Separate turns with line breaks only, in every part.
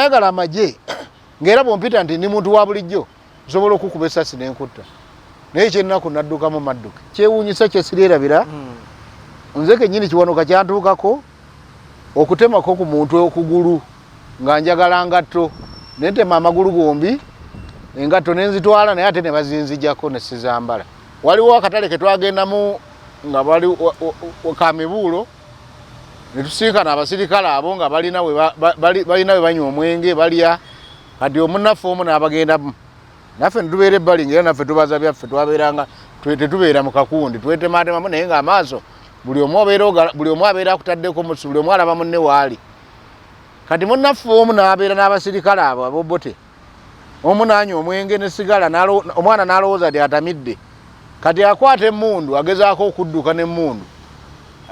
ayagala amagye ngera bompita nti ndi muntu wa bulijjo nsobola okukuba essasi n'enkutta naye kyennaku naddukamu madduke kyewuunyisa kyesirerabira nze kennyini Kiwanuka kyantuukako okutemako ku muntu okugulu nga njagala ngatto nentema amagulu gombi engatto nenzitwala naye ate ne bazinzijjako ne sizambala. Waliwo akatale ke twagendamu nga bali kamibuulo ne tusinkana abasirikale abo nga balina we banywa omwenge balya kati omunnaffe omu n'abagendamu naffe netubeera ebbali ngera naffe tubaza byaffe twabeeranga tetubeera mu kakundi twetematemamu naye ng'amaaso buli omu abeera akutaddeko musu buli omu alaba munne waali kati munnaffe omu n'abeera n'abasirikale abo abobote omu n'anywa omwenge nesigala omwana n'alowooza ti atamidde kati akwata emmundu agezaako okudduka n'emmundu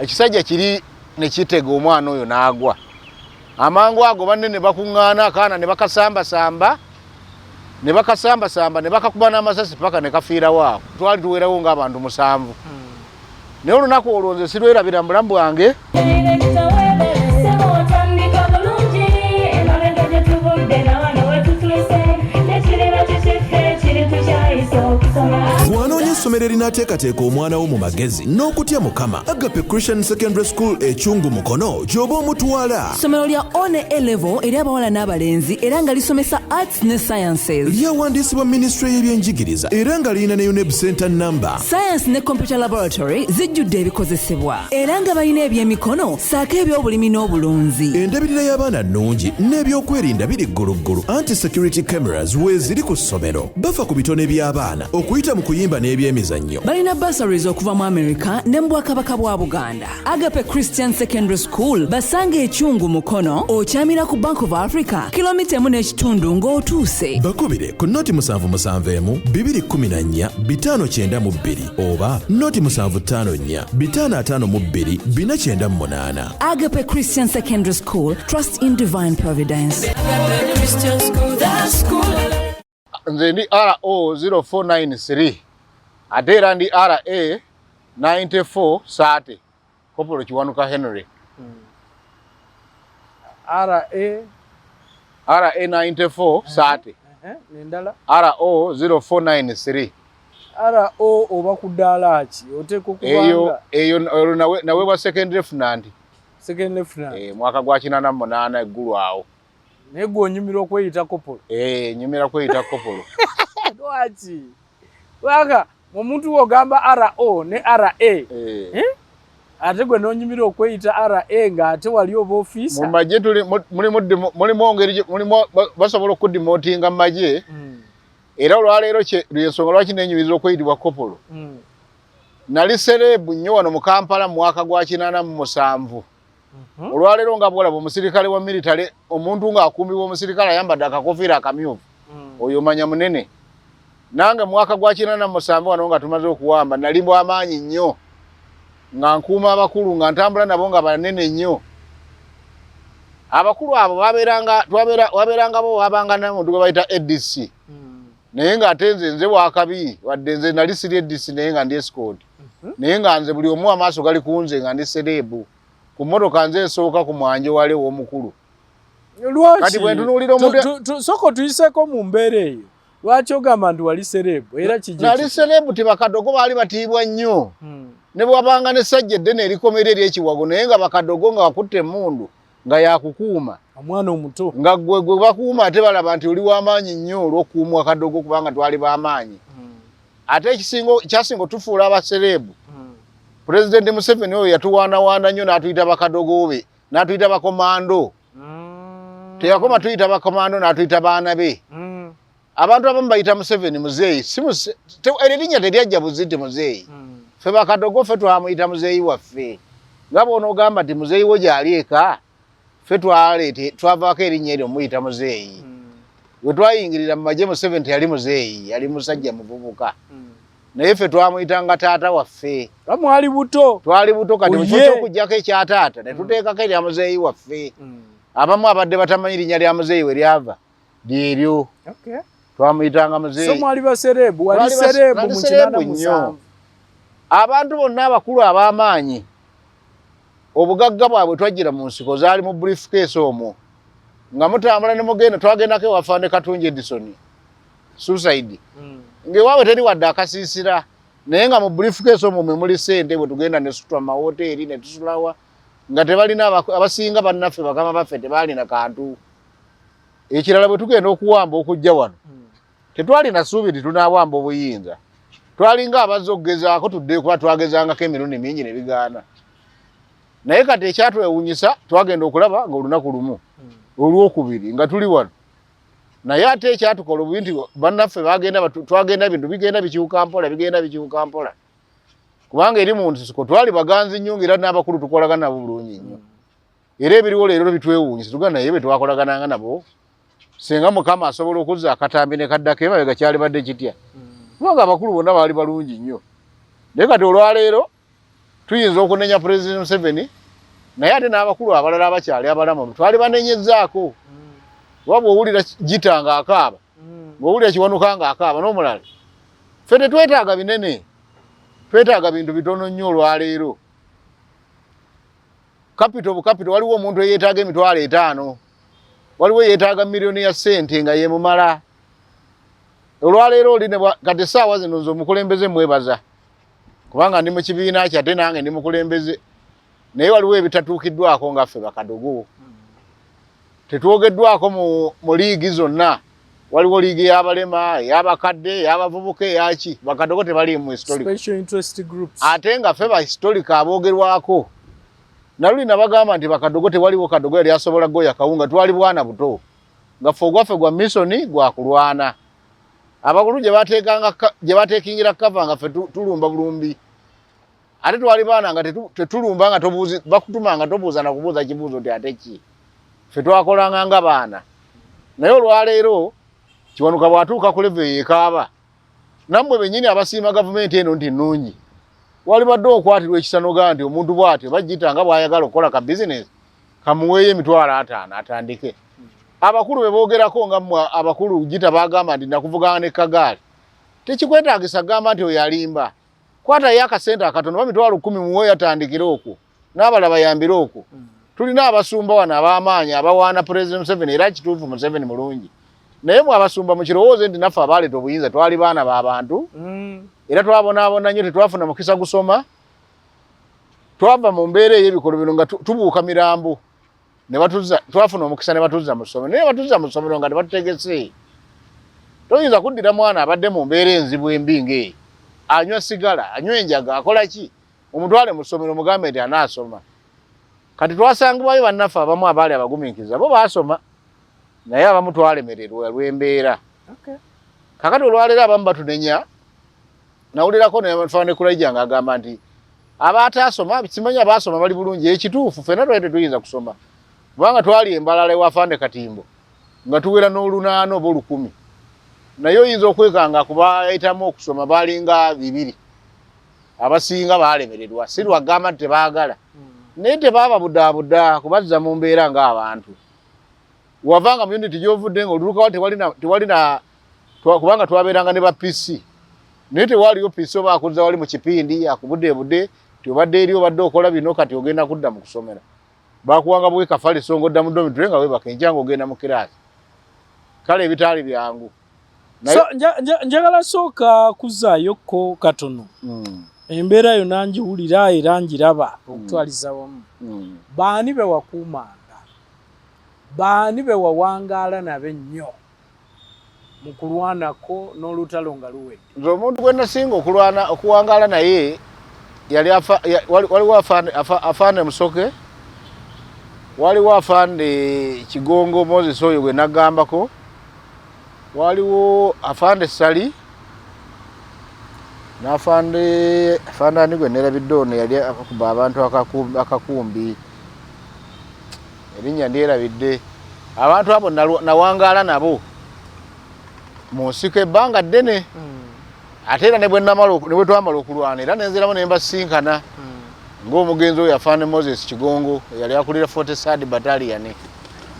ekisajja kiri ne kitega omwana oyo n'agwa amangu ago banne ne bakuŋŋaana akaana ne bakasambasamba ne bakakuba n'amasasi paka ne kafiirawo awo twali tuweerawo ng'abantu 7 naye olunaku olwo nze sirwerabira mu bulamu bwange.
Bw'anoonya essomero erinaateekateeka omwana wo mu magezi n'okutya Mukama, Agape Christian Secondary School Ekyungu Mukono gy'oba omutwala.
Ssomero lya one A-level eri abawala n'abalenzi era nga lisomesa arts ne sciences.
Lyawandiisibwa Ministry y'ebyenjigiriza era nga lirina ne UNEB Center number.
Science ne computer laboratory zijjudde ebikozesebwa era nga balina ebyemikono saako eby'obulimi n'obulunzi.
Endabirira y'abaana nnungi n'ebyokwerinda biri gguluggulu. Anti-security cameras weeziri ku ssomero. Bafa ku bitone by'abaana okuyita mu kuyimba n'ebyemizannyo.
Balina bursaries okuva mu America ne mu Bwakabaka bwa Buganda. Agape Christian Secondary School basanga Ekyungu Mukono okyamira ku Bank of Africa kilomita 1.5 ng'otuuse.
Bakubire ku noti 771 214 592 oba noti 754 552 498.
Agape Christian Secondary School, trust in divine providence.
Agape Christian School, that school.
Nze ndi RO 0493 ate era ndi RA 9430 Kopolo Kiwanuka Henry.
RA
9430
nendala
RO 0493
RO oba kudala ki oteko kubanga
eyo nawe wa second lieutenant mwaka gwa 88 eggulu awo
nego nyumira okweyita Kopolo
nyumira kweyita Kopolo
lwaki waka omuntu ogamba RO ne RA ate gwe nonyumira okweyita RA nga ate wali oba officer
mu maje tuli mulimu ongeri mulimu basobola okudemotinga mu maje era olwaleero lyensonga lwaki nenyumiza okweyitibwa Kopolo nali serebu nnyo wano mu Kampala mu mwaka gwa 87 olwaleero nga bwolaba omusirikale wa military omuntu ng'akuumibwa omusirikale ayambadde akakofiira akamyufu oyo manya munene nange mwaka gwa 87 wano nga tumaze okuwamba nali bw'amaanyi nnyo nga nkuuma abakulu nga ntambula nabo nga banene nnyo abakulu abo wabeeranga bo wabanga n'omuntu gwe bayita ADC naye ng'ate nze wakabi wadde nze nali siri ADC naye nga ndi escort naye nga nze buli omu amaaso gali kunze nga ndi serebu ku mmotoka nze nsooka ku mwanje wale w'omukulu kati bwe ntunuulira omuntu
soko tuyiseko mu mbeera eyo lwaki ogamba nti wali serebu era kijje
nali serebu ti Bakadogo baali batiibwa nnyo ne bwabanga n'essajja eddene erikomera ery'ekiwago naye nga Bakadogo nga wakutte emmundu nga yakukuuma
omwana omuto
nga gwe bakuuma ate balaba nti oli w'amaanyi nnyo olw'okukuumwa Kadogo kubanga twali b'amaanyi ate kyasinga otufuula abaserebu President Museveni oyo yatuwaanawaana nnyo n'atuyita Bakadogo be n'atuyita bakomando teyakoma tuyita bakomando n'atuyita baana be abantu abamu bayita Museveni muzeeyi erinnya teryajja buziti muzeeyi ffe Bakadogo ffe twamuyita muzeeyi waffe nga bw'onoogamba nti muzeeyi wo gy'ali eka ffe twavaako erinnya eryo muyita muzeeyi we twayingirira mu magye Museveni teyali muzeeyi yali musajja muvubuka naye ffe twamuyitanga taata waffe
twali buto
kati mu kifo ky'okuggyako ekya taata ne tuteekako erya muzeeyi waffe abamu abadde batamanyi linnya lya muzeeyi we lyava lyeryo twamuyitanga muzeeyi
so mwali baserebu wali serebu mu 87
abantu bonna abakulu ab'amaanyi obugagga bwabwe twajjira mu nsiko zaali mu briefcase omwo nga mutambula ne mugenda twagendako wafande Katunji Edison suicide ngewawe teri wadde akasiisira naye nga mu briefcase omwo mwe muli ssente bwe tugenda ne tutwa mu mahoteri ne tusulawa nga tebalina abasinga bannaffe bakama baffe tebalina kantu ekirala bwe tugenda okuwamba okujja wano tetwalina ssuubi tunaawamba obuyinza twalinga abazze okugezaako tudde kuba twagezangako emirundi mingi ne bigaana naye kati ekyatwewuunyisa twagenda okulaba ng'olunaku lumu olwokubiri nga tuli wano naye ate ekyatukola obubi nti bannaffe twagenda bintu bigenda bikiwuka mpola kubanga eri mu Nsiko twali baganzi nnyo ng'era n'abakulu tukolagana nabo bulungi nnyo era ebiriwo leero bitwewuunyisa tugana naye bwe twakolagananga nabo singa Mukama asobola okuzza akatambi ne kaddako emabega kyali badde kitya kubanga abakulu bonna baali balungi nnyo naye kati olwaleero tuyinza okunenya Pulezidenti Museveni naye ate n'abakulu abalala abakyali abalamu twali banenyezaako waba owulira Gita ng'akaaba ng'owulira Kiwanuka ng'akaaba n'omulala ffe tetwetaaga binene twetaaga bintu bitono nnyo olwaleero bukapito waliwo omuntu eyeetaaga emitwalo 5 waliwo eyeetaaga miliyoni ya ssente nga yemumala olwaleero oli kati essaawa zino nze omukulembeze mwebaza kubanga ndi mu kibiina kye ate nange ndi mukulembeze naye waliwo ebitatuukiddwako nga ffe Kagdogo tetwogeddwako mu liigi zonna waliwo liigi y'abalema ey'abakadde ey'abavubuka eyaki Kagdogo tebaliimu ate nga ffe bahisitolika aboogerwako naluli nabagamba nti Kagdogo tewaliwo Kagdogo yali asobola goya kawunga twali bwana buto nga ffe ogwaffe gwa misoni gwa kulwana abakulu gye bateekingira kava nga ffe tulumba bulumbi ate twali baana nga tetulumba nga bakutuma nga tobuuza na kubuuza kibuuzo nti ate ki ffe twakolanga nga baana naye olwaleero Kiwanuka bw'atuuka ku level yeekaaba nammwe bennyini abasiima gavumenti eno nti nnungi wali badde okwatirwa ekisanoga nti omuntu bw'atyo Bagita nga bw'ayagala okukola ka bizinesi kamuweeyo emitwalo 5 atandike abakulu be boogerako nga mmwe abakulu Gita baagamba nti nakuvugana ne kagaali tekikwetaagisa gamba nti oyo alimba kwatayo akasente akatono bamitwalo 10 muweeyo atandikire okwo n'abalala bayambire okwo tulina abasumba wano ab'amaanyi abawaana Pulezidenti Museveni era kituufu Museveni mulungi naye mwe abasumba mukirowooze nti naffe abaaleeta obuyinza twali baana b'abantu era twabonaabona nnyo tetwafuna mukisa gusoma twava mu mbeera ey'ebikolo bino nga tubuuka mirambo twafuna omukisa ne batuzza mu ssomero naye batuzza mu ssomero nga tebatutegese toyinza kuddira mwana abadde mu mbeera enzibu embi ng'eyo anywa sigala anywa enjaga akola ki omutwale mu ssomero mugambe nti anaasoma kati twasangibwayo bannaffe abamu abaali abagumiikiza bo baasoma naye abamu twalemererwa lw'embeera kakati olwaleero abamu batunenya nawulirako nefane kulaija nga agamba nti abataasoma simanyi abaasoma bali bulungi ekituufu ffenna twali tetuyinza kusoma kubanga twali embalala ewafande Katimbo nga tuwera n'olunaana oba 10 naye oyinza okwekanga kubayitamu okusoma balinga 2 abasinga baalemererwa si lwagamba nti tebaagala naye tebaaba budaabuda kubazza mu mbeera ng'abantu wavanga mu unity gy'ovudde ng'olulukawo tewalina kubanga twabeeranga ne ba PC naye tewaliyo PC oba akuzza wali mu kipindi akubuddeebudde tiobadde eri obadde okola bino kati ogenda kudda mu kusomera bakuwanga bwe kafali songo dda mu domitule nga webaka enjanga ogenda mu kiraasi kale ebitaali byangu
njagala sooka kuzaayokko katono embeera yonna ngiwulira era ngiraba okutwaliza wamu baani be wakuumanga baani be wawangaala nabe nnyo mu kulwanako n'olutalo nga luwedde
nze omuntu gwe nasinga okuwangaala naye waliwo afande Musoke waliwo afande Kigongo Moses oyo gwe nagambako waliwo afande Sali n'afande ani gwe nerabidde ono yali akuba abantu akakumbi erinnya ndyerabidde abantu abo nawangaala nabo mu Nsiko ebbanga ddene ate era ne bwe twamala okulwana era nenziramu ne mbasinkana ng'omugenzi oyo afande Moses Kigongo yali akulira 43rd Battalion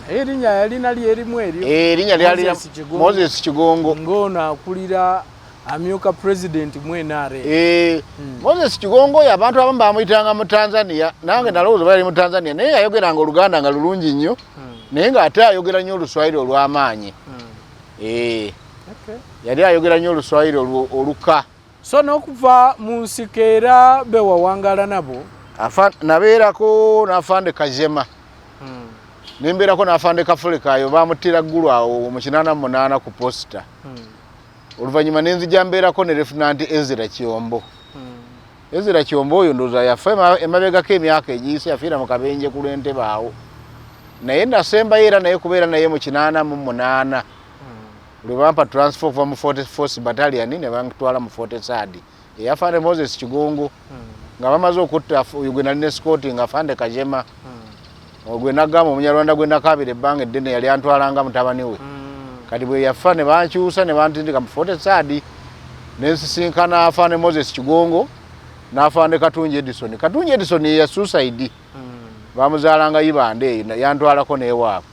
erinnya yalina lyerimu eryo
erinnya lyali Moses Kigongo
ng'ono akulira amyuka president mu NRM
Moses Kigongo oyo abantu abamu bamuyitanga mu Tanzania nange nalowooza bali mu Tanzania naye yayogeranga Oluganda nga lulungi nnyo naye ng'ate ayogera nnyo oluswayiri olw'amaanyi. Yali ayogera nnyo oluswayiri oluka.
So n'okuva mu nsiko era be wawangala nabo?
Nabeerako n'afande Kajema. Nembeerako n'afande Kafulekayo bamuttira ggulu awo mu 88 ku posita. Oluvannyuma ne nzija mbeerako ne Lieutenant Ezra Kyombo. Ezra Kyombo oyo ndowooza yafa emabegako emyaka egiyise, yafiira mu kabenje ku lw'entebe awo. Naye nasembayo era naye kubeera naye mu 88 lwe bampa transfer okuva mu 44th Battalion ne bantwala mu 43rd. Eyafande Moses Kigongo nga bamaze okutta gwe nali ne Scott nga afande Kajema. Ogwe nagamba Omunyarwanda gwe nakabira ebbanga eddene yali antwalanga mutabani we. Kati bwe yafa ne bankyusa ne bantindika mu 43rd ne nsisinkana afande Moses Kigongo n'afande Katunji Edison. Katunji Edison ye ya suicide. Bamuzaalanga Ibande eyo yantwalako n'ewaabwe.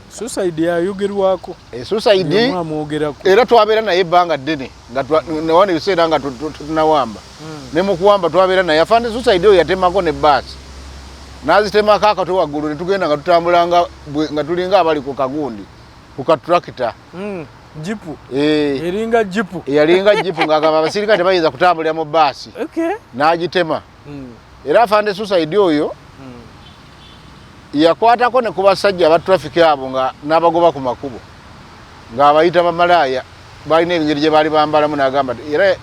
Suicide yayogerwako.
Suicide era twabeera naye ebbanga ddene nga newane ebiseera nga tunawamba. Ne mu kuwamba twabeera naye afande suicide oyo yatemako ne bbaasi. N'azitemako akato waggulu ne tugenda nga tutambulanga nga tulinga abali ku kagundi ku katulakita.
Jipu. Eringa jipu.
Yalinga jipu ng'agamba abasirikale tebayinza kutambulira mu bbaasi. N'agitema. Era afande suicide oyo yakwatako ne ku basajja aba traffic abo nga n'abagoba ku makubo ng'abayita bamalaaya balina ebingeri gye baali bambalamu n'agamba era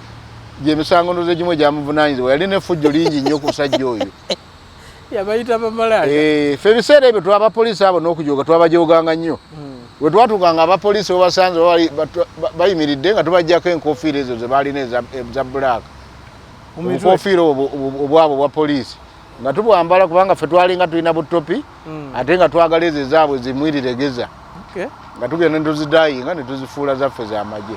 gy'emisango ndoze gimu gyamuvunaanyizibwa yali n'effujjo lingi nnyo ku musajja oyo.
Yabayita bamalaaya.
Ffe ebiseera ebyo tw'abapoliisi abo n'okujooga twabajoganga nnyo. Bwe twatuukanga abapoliisi basanze bayimiridde nga tubajjako enkofiira ezo ze baalina eza black. Obukofiira obwabo bwa poliisi nga tubwambala kubanga ffe twalinga tulina butopi ate nga twagala ezo ezaabwe zimwiriregeza nga tugenda ne tuzidayinga ne tuzifuula zaffe z'amagye.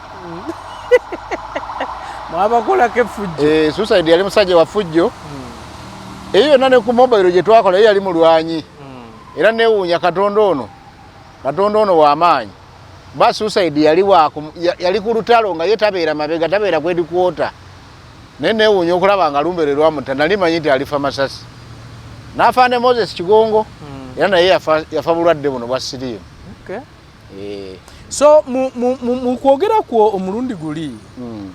Mwabakolako effujjo.
Suicide yali musajja wa ffujjo. Eyo yonna ne ku mobile gye twakola yali mulwanyi era neewuunya Katonda ono w'amaanyi. Ba suicide yali ku lutalo nga ye tabeera mabega, tabeera kwedikwota. Neewuunya okulaba nga lumbererwa mutta nali manyi nti alifa masasi. N'afande Moses Kigongo era naye yafa bulwadde buno bwa siriimu.
So mu kwogera kwo omulundi guli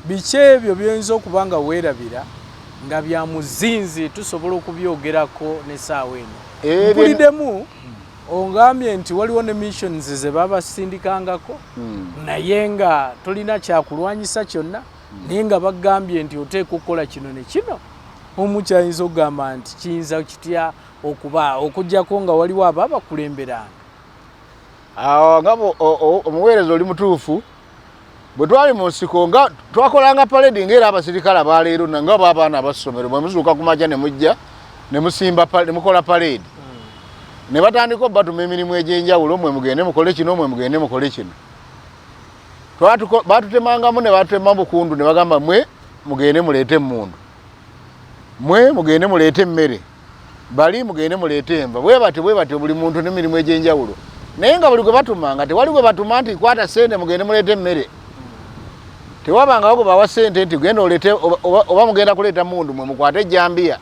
biki ebyo by'oyinza okuba nga weerabira nga bya muzinzi tusobola okubyogerako n'essaawa eno? Mpuliddemu ongambye nti waliwo ne missions ze babasindikangako naye nga tolina kyakulwanyisa kyonna naye nga bagambye nti oteeka okukola kino ne kino. Omukyayinza okugamba nti kiyinza kitya okuba okuggyako nga waliwo abo abakulemberanga?
Omuweereza oli mutuufu. Bwe twali mu nsiko nga twakolanga parade ng'era abasirikale abaleero nga baabaana abassomero bwe muzuuka ku makya ne mujja ne mukola parade ne batandika obbatuma emirimu egy'enjawulo, mwe mugende mukole kino, mwe mugende mukole kino. Batutemangamu ne batema bukundu ne bagamba mwe mugende muleete emmundu, mwe mugende muleete emmere, bali mugende muleete enva. Bwe batyo buli muntu n'emirimu egy'enjawulo. Naye nga buli gwe batumanga tewali gwe batuma nti kwata ssente mugende muleete emmere. Tewabangawo gwe bawa ssente nti genda oleete oba mugenda kuleeta mmundu mwe mukwate ejjambiya.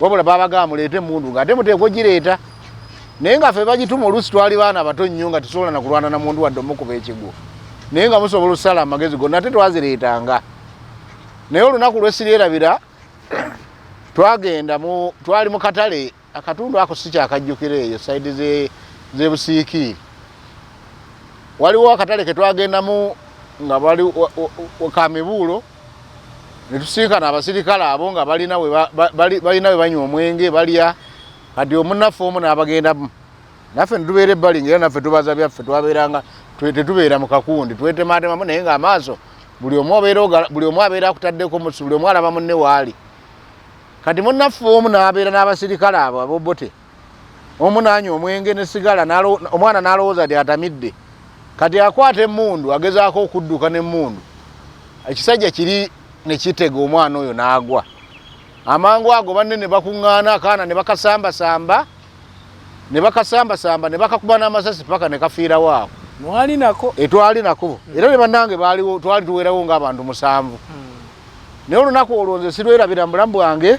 Wabula babagamba muleete emmundu ng'ate muteekwa ogireeta. Naye nga ffe bagituma oluusi twali baana bato nnyo nga tusobola na kulwana na muntu wadde omukuba ekigwo. Naye nga musobola okusala amagezi gonna ate twazireetanga. Naye olunaku lwesiryerabira twali mu katale akatundu ako si kyakajjukira eyo sayidi ze Busiiki. Waliwo akatale ke twagendamu nga bali Kamibuulo ne tusinkana abasirikale abo nga balina we banywa omwenge balya. Kati omunnaffe omu n'abagendamu naffe ne tubeera ebbali ng'era naffe tubaza byaffe twabeeranga tetubeera mu kakundi twetematemamu naye ng'amaaso buli omu abeera akutaddeko musi, buli omu alaba munne waali. Kati munnaffe omu n'abeera n'abasirikale abo abobote, omu n'anywa omwenge ne sigala, omwana n'alowooza nti atamidde. Kati akwata emmundu agezaako okudduka n'emmundu, ekisajja kiri ne kitega omwana oyo n'agwa. Amangu ago banne ne bakuŋŋaana akaana ne bakasambasamba ne bakakuba n'amasasi paka ne kafiirawo awo.
Mwali nako?
Twali nako. Era ne bannange baaliwo, twali tuweerawo ng'abantu 7. Naye olunaku olwo nze sirwerabira mu bulamu bwange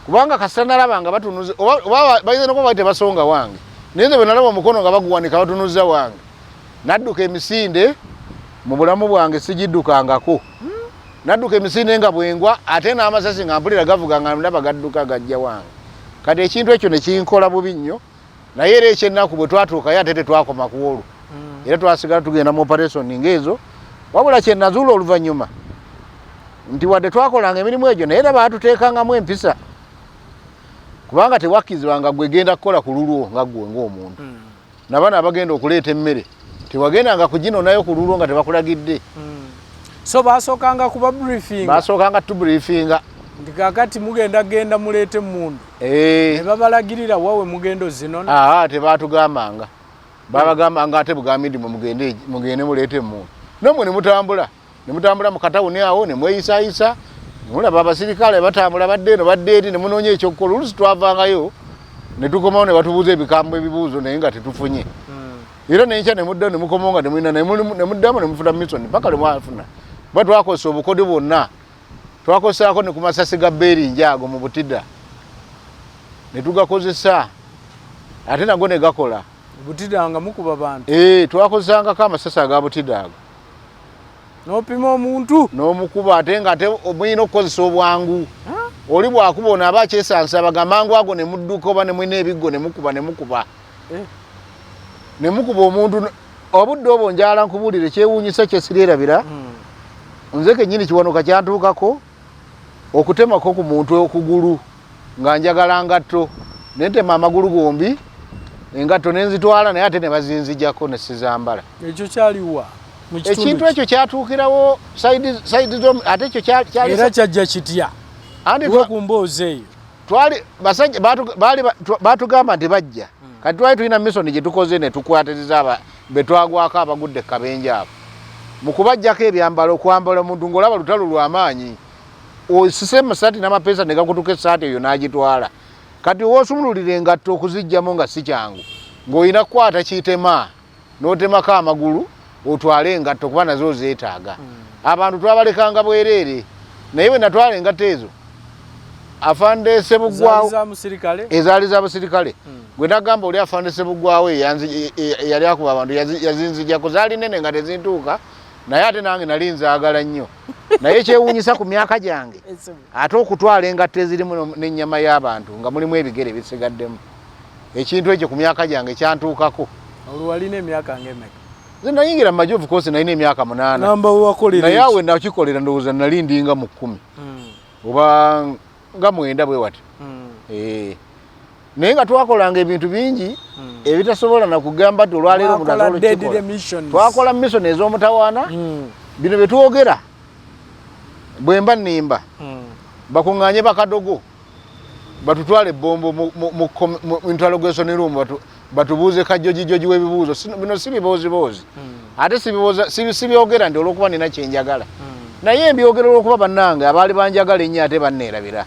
kubanga kasita nalaba batunuze oba bayinza nokuba tebasonga wange nenze bwe nalaba omukono nga baguwanika batunuza wange nadduka emisinde mu bulamu bwange sigiddukangako nadduka emisinde nga bwengwa ate n'amasasi nga mpulira gavuga nga ndaba gadduka gajja wange kati ekintu ekyo ne kinkola bubi nnyo naye era ekyennaku bwe twatuukayo ate tetwakoma ku olwo era twasigala tugenda mu operation ng'ezo wabula kye nazuula oluvannyuma nti wadde twakolanga emirimu egyo naye era baatuteekangamu empisa kubanga tewakkizibwanga gwe genda kukola ku lulwo nga ggwe ng'omuntu nabana abagenda okuleeta emmere tewagendanga kugino nayo ku lulwo nga tebakulagidde
so basookanga kuba briefinga
basookanga tubriefinga
ndi kakati mugenda muleete mundu ne babalagirira wawe mugendo zinona tebatugambanga babagambanga ate bugambindi mugende muleete mundu nomwe ne mutambula mu katawuni awo ne mweyisayisa mulaba abasirikale batambula badde eno badde eri ne munoonya ekyokukola oluusi twavangayo ne tukomawo ne batubuuza ebigambo ebibuuzo naye nga tetufunye era nenkya ne muddayo ne mukomawo nga temulina ne muddamu ne mufuna mission paka lwe mwafuna bwe twakozesa obukode bwonna twakozesaako ne ku masasi ga beeringi ago mu butida ne tugakozesa ate nago ne gakola butida nga mukuba bantu
twakozesangako amasasi aga butida ago
n'opima omuntu
n'omukuba ate nga ate omuyina okukozesa obwangu oli bwakuba ono aba akyesansa bagambangu ago ne mudduka oba ne mwina ebiggo ne mukuba ne mukuba omuntu obudde obwo njala nkubuulire kyewuunyisa kyesirerabira nze kennyini Kiwanuka kyantuukako okutemako ku muntu okugulu nga njagala ngatto nentema amagulu gombi engatto nenzitwala naye ate ne bazinzijjako ne sizambala
ekyo kyaliwa
ekintu ekyo kyatuukirawo saidi zo ate ekyo kyali
era kyajja kitya ku mboozi eyo
twali basajja baatugamba nti bajja kati twali tulina misoni gye tukoze ne tukwatiriza be twagwako abagudde kabenje abo mu kubajjako ebyambalo okwambala omuntu ng'olaba lutalo lw'amaanyi osise masaati n'amapeesa ne gakutuka essaati eyo n'agitwala kati woosumululira engatto okuzijjamu nga si kyangu ng'olina kukwata kitema n'otemako amagulu otwale engatto kuba nazo zeetaaga abantu twabalekanga bwereere naye bwe natwala engatto ezo afande Sebugwawo ezaali z'abasirikale gwe nagamba oli afande Sebugwawo yali akuba abantu yazinzijjako zaali nene nga tezintuuka naye ate nange nali nzaagala nnyo naye kyewuunyisa ku myaka gyange ate okutwala engatto ezirimu n'ennyama y'abantu nga mulimu ebigere bisigaddemu ekintu ekyo ku myaka gyange kyantuukako
olwalina emyaka ng'emeka
nze nayingira mu Majoofu Coast nalina emyaka 8 naye awe nakikolera ndowooza nali ndinga mu 10 oba nga 9 bwe wati naye nga twakolanga ebintu bingi ebitasobola nakugamba nti olwaleero twakola mission ez'omutawaana bino bye twogera bwe mba nnimba bakuŋŋaanye Kagdogo batutwala ebbombo mu interrogation room batubuuze kajjojijoji w'ebibuuzo bino si biboozibuuzi ate sibyogera nti olw'okuba nina kyenjagala naye mbyogera olw'okuba bannange abaali banjagala ennyo ate banneerabira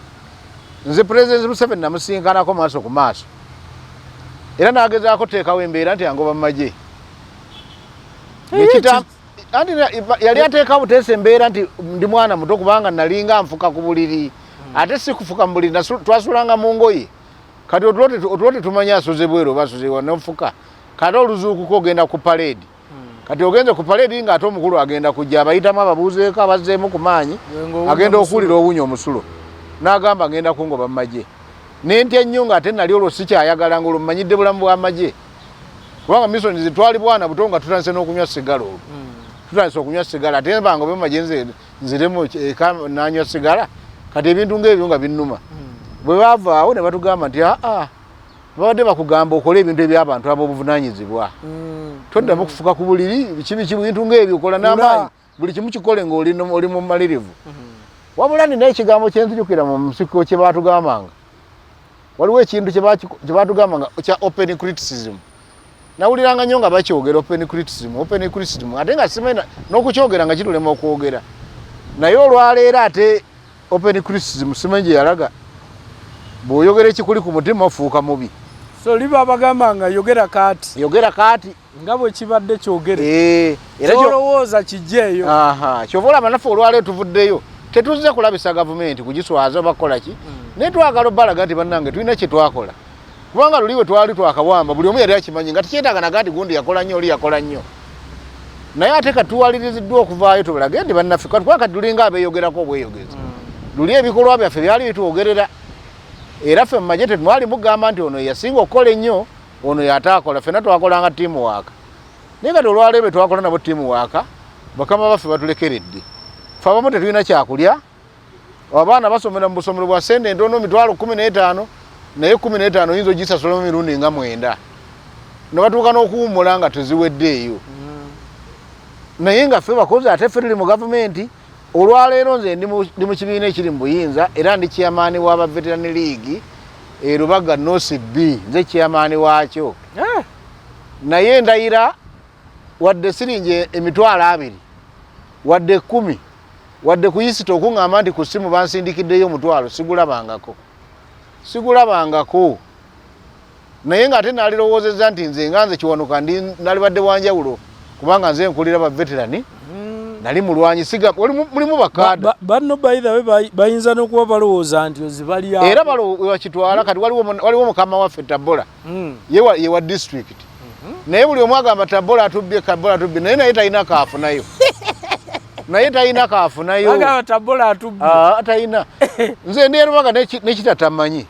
nze President Museveni namusinkanako maaso ku maaso era nagezaako teekawo embeera nti angoba mu magye yali ateekawo buteesa embeera nti ndi mwana muto kubanga nalinga nfuka ku buliri ate si kufuka mu buliri twasulanga mu ngoye kati otulo tetumanya asoze bweru oba asozewa nofuka kati oluzuukuko ogenda ku parade kati ogenze ku parade nga ate omukulu agenda kujja abayitamu ababuuzeeko abazzeemu ku maanyi agenda okuwulira owunya omusulo n'agamba agenda kungoba mu magye nentya nnyo nga ate nali olwo sikyayagala nga olwo mmanyidde bulamu bw'amagye kubanga misoni zitwali bwana buto nga tutandise n'okunywa sigala olwo tutandise okunywa sigala ate bangobe mu magye nziremu eka nanywa sigala kati ebintu ng'ebyo nga binnuma bwe baavaawo ne batugamba nti babadde bakugamba okole ebintu eby'abantu ab'obuvunaanyizibwa toddamu kufuka ku buliri biki bintu ng'ebyo okola n'amaanyi buli kimu kikole ng'oli mu malirivu wabula nina ekigambo kyenzijukira mu nsiko kye baatugambanga waliwo ekintu kye baatugambanga kya open criticism nawuliranga nnyo nga bakyogera open criticism ate nga simanyi n'okukyogera nga kitulema okwogera naye olwaleero ate open criticism simanyi gye yalaga bw'oyogera ekikuli ku mutima ofuuka mubi
so liba bagambanga yogera kaati nga bwe kibadde kyogere kyolowooza kijjeeyo
kyova olaba naffe olwaleero tuvuddeyo tetuzze kulabisa gavumenti kugiswaza bakola ki naye twagala balaga nti bannange tulina kye twakola kubanga luliwe twali twakawamba buli omu yali akimanyi nga tekyetaaga nagati gundi yakola nnyo oli yakola nnyo naye ate katuwaliriziddwa okuvaayo tubalage nti bannaffe kati tulinga abeeyogerako obweyogezi luli ebikolwa byaffe byali bitwogerera era ffe mu magye tetwali mugamba nti ono yasinga okukola ennyo ono yataakola ffenna twakolanga ttiimu waaka naye kati olwaleero be twakola nabo ttiimu waaka bakama baffe batulekeredde ffe abamu tetulina kyakulya abaana basomera mu busomero bwa sente ntono 15,000 naye 15 oyinza ogisasulamu mirundi nga 9 ne batuuka n'okuwummula nga teziweddeeyo naye nga ffe bakozi ate ffe tuli mu gavumenti olwaleero nze ndi mu kibiina ekiri mu buyinza era ndi chairman wa Veteran League Rubaga North B nze chairman waakyo naye ndayira wadde siringi 20,000 wadde 10 wadde kuyisita okuŋŋamba nti ku ssimu bansindikiddeyo 1,000 sigulabangako naye ng'ate nalirowoozezza nti nze nga nze Kiwanuka nalibadde wanjawulo kubanga nze nkulira ba veterani nali mulwanyi siga mulimu bakaada
banno by the way bayinza n'okuba balowooza nti ozibali awo
era bakitwala kati waliwo mukama waffe Tabbola yewa district naye buli omu agamba Tabbola atubbye naye talina kaafunayo naye talina kaafunayo
agamba Tabbola atubbye
talina nze ndi Rubaga nekitatamanyi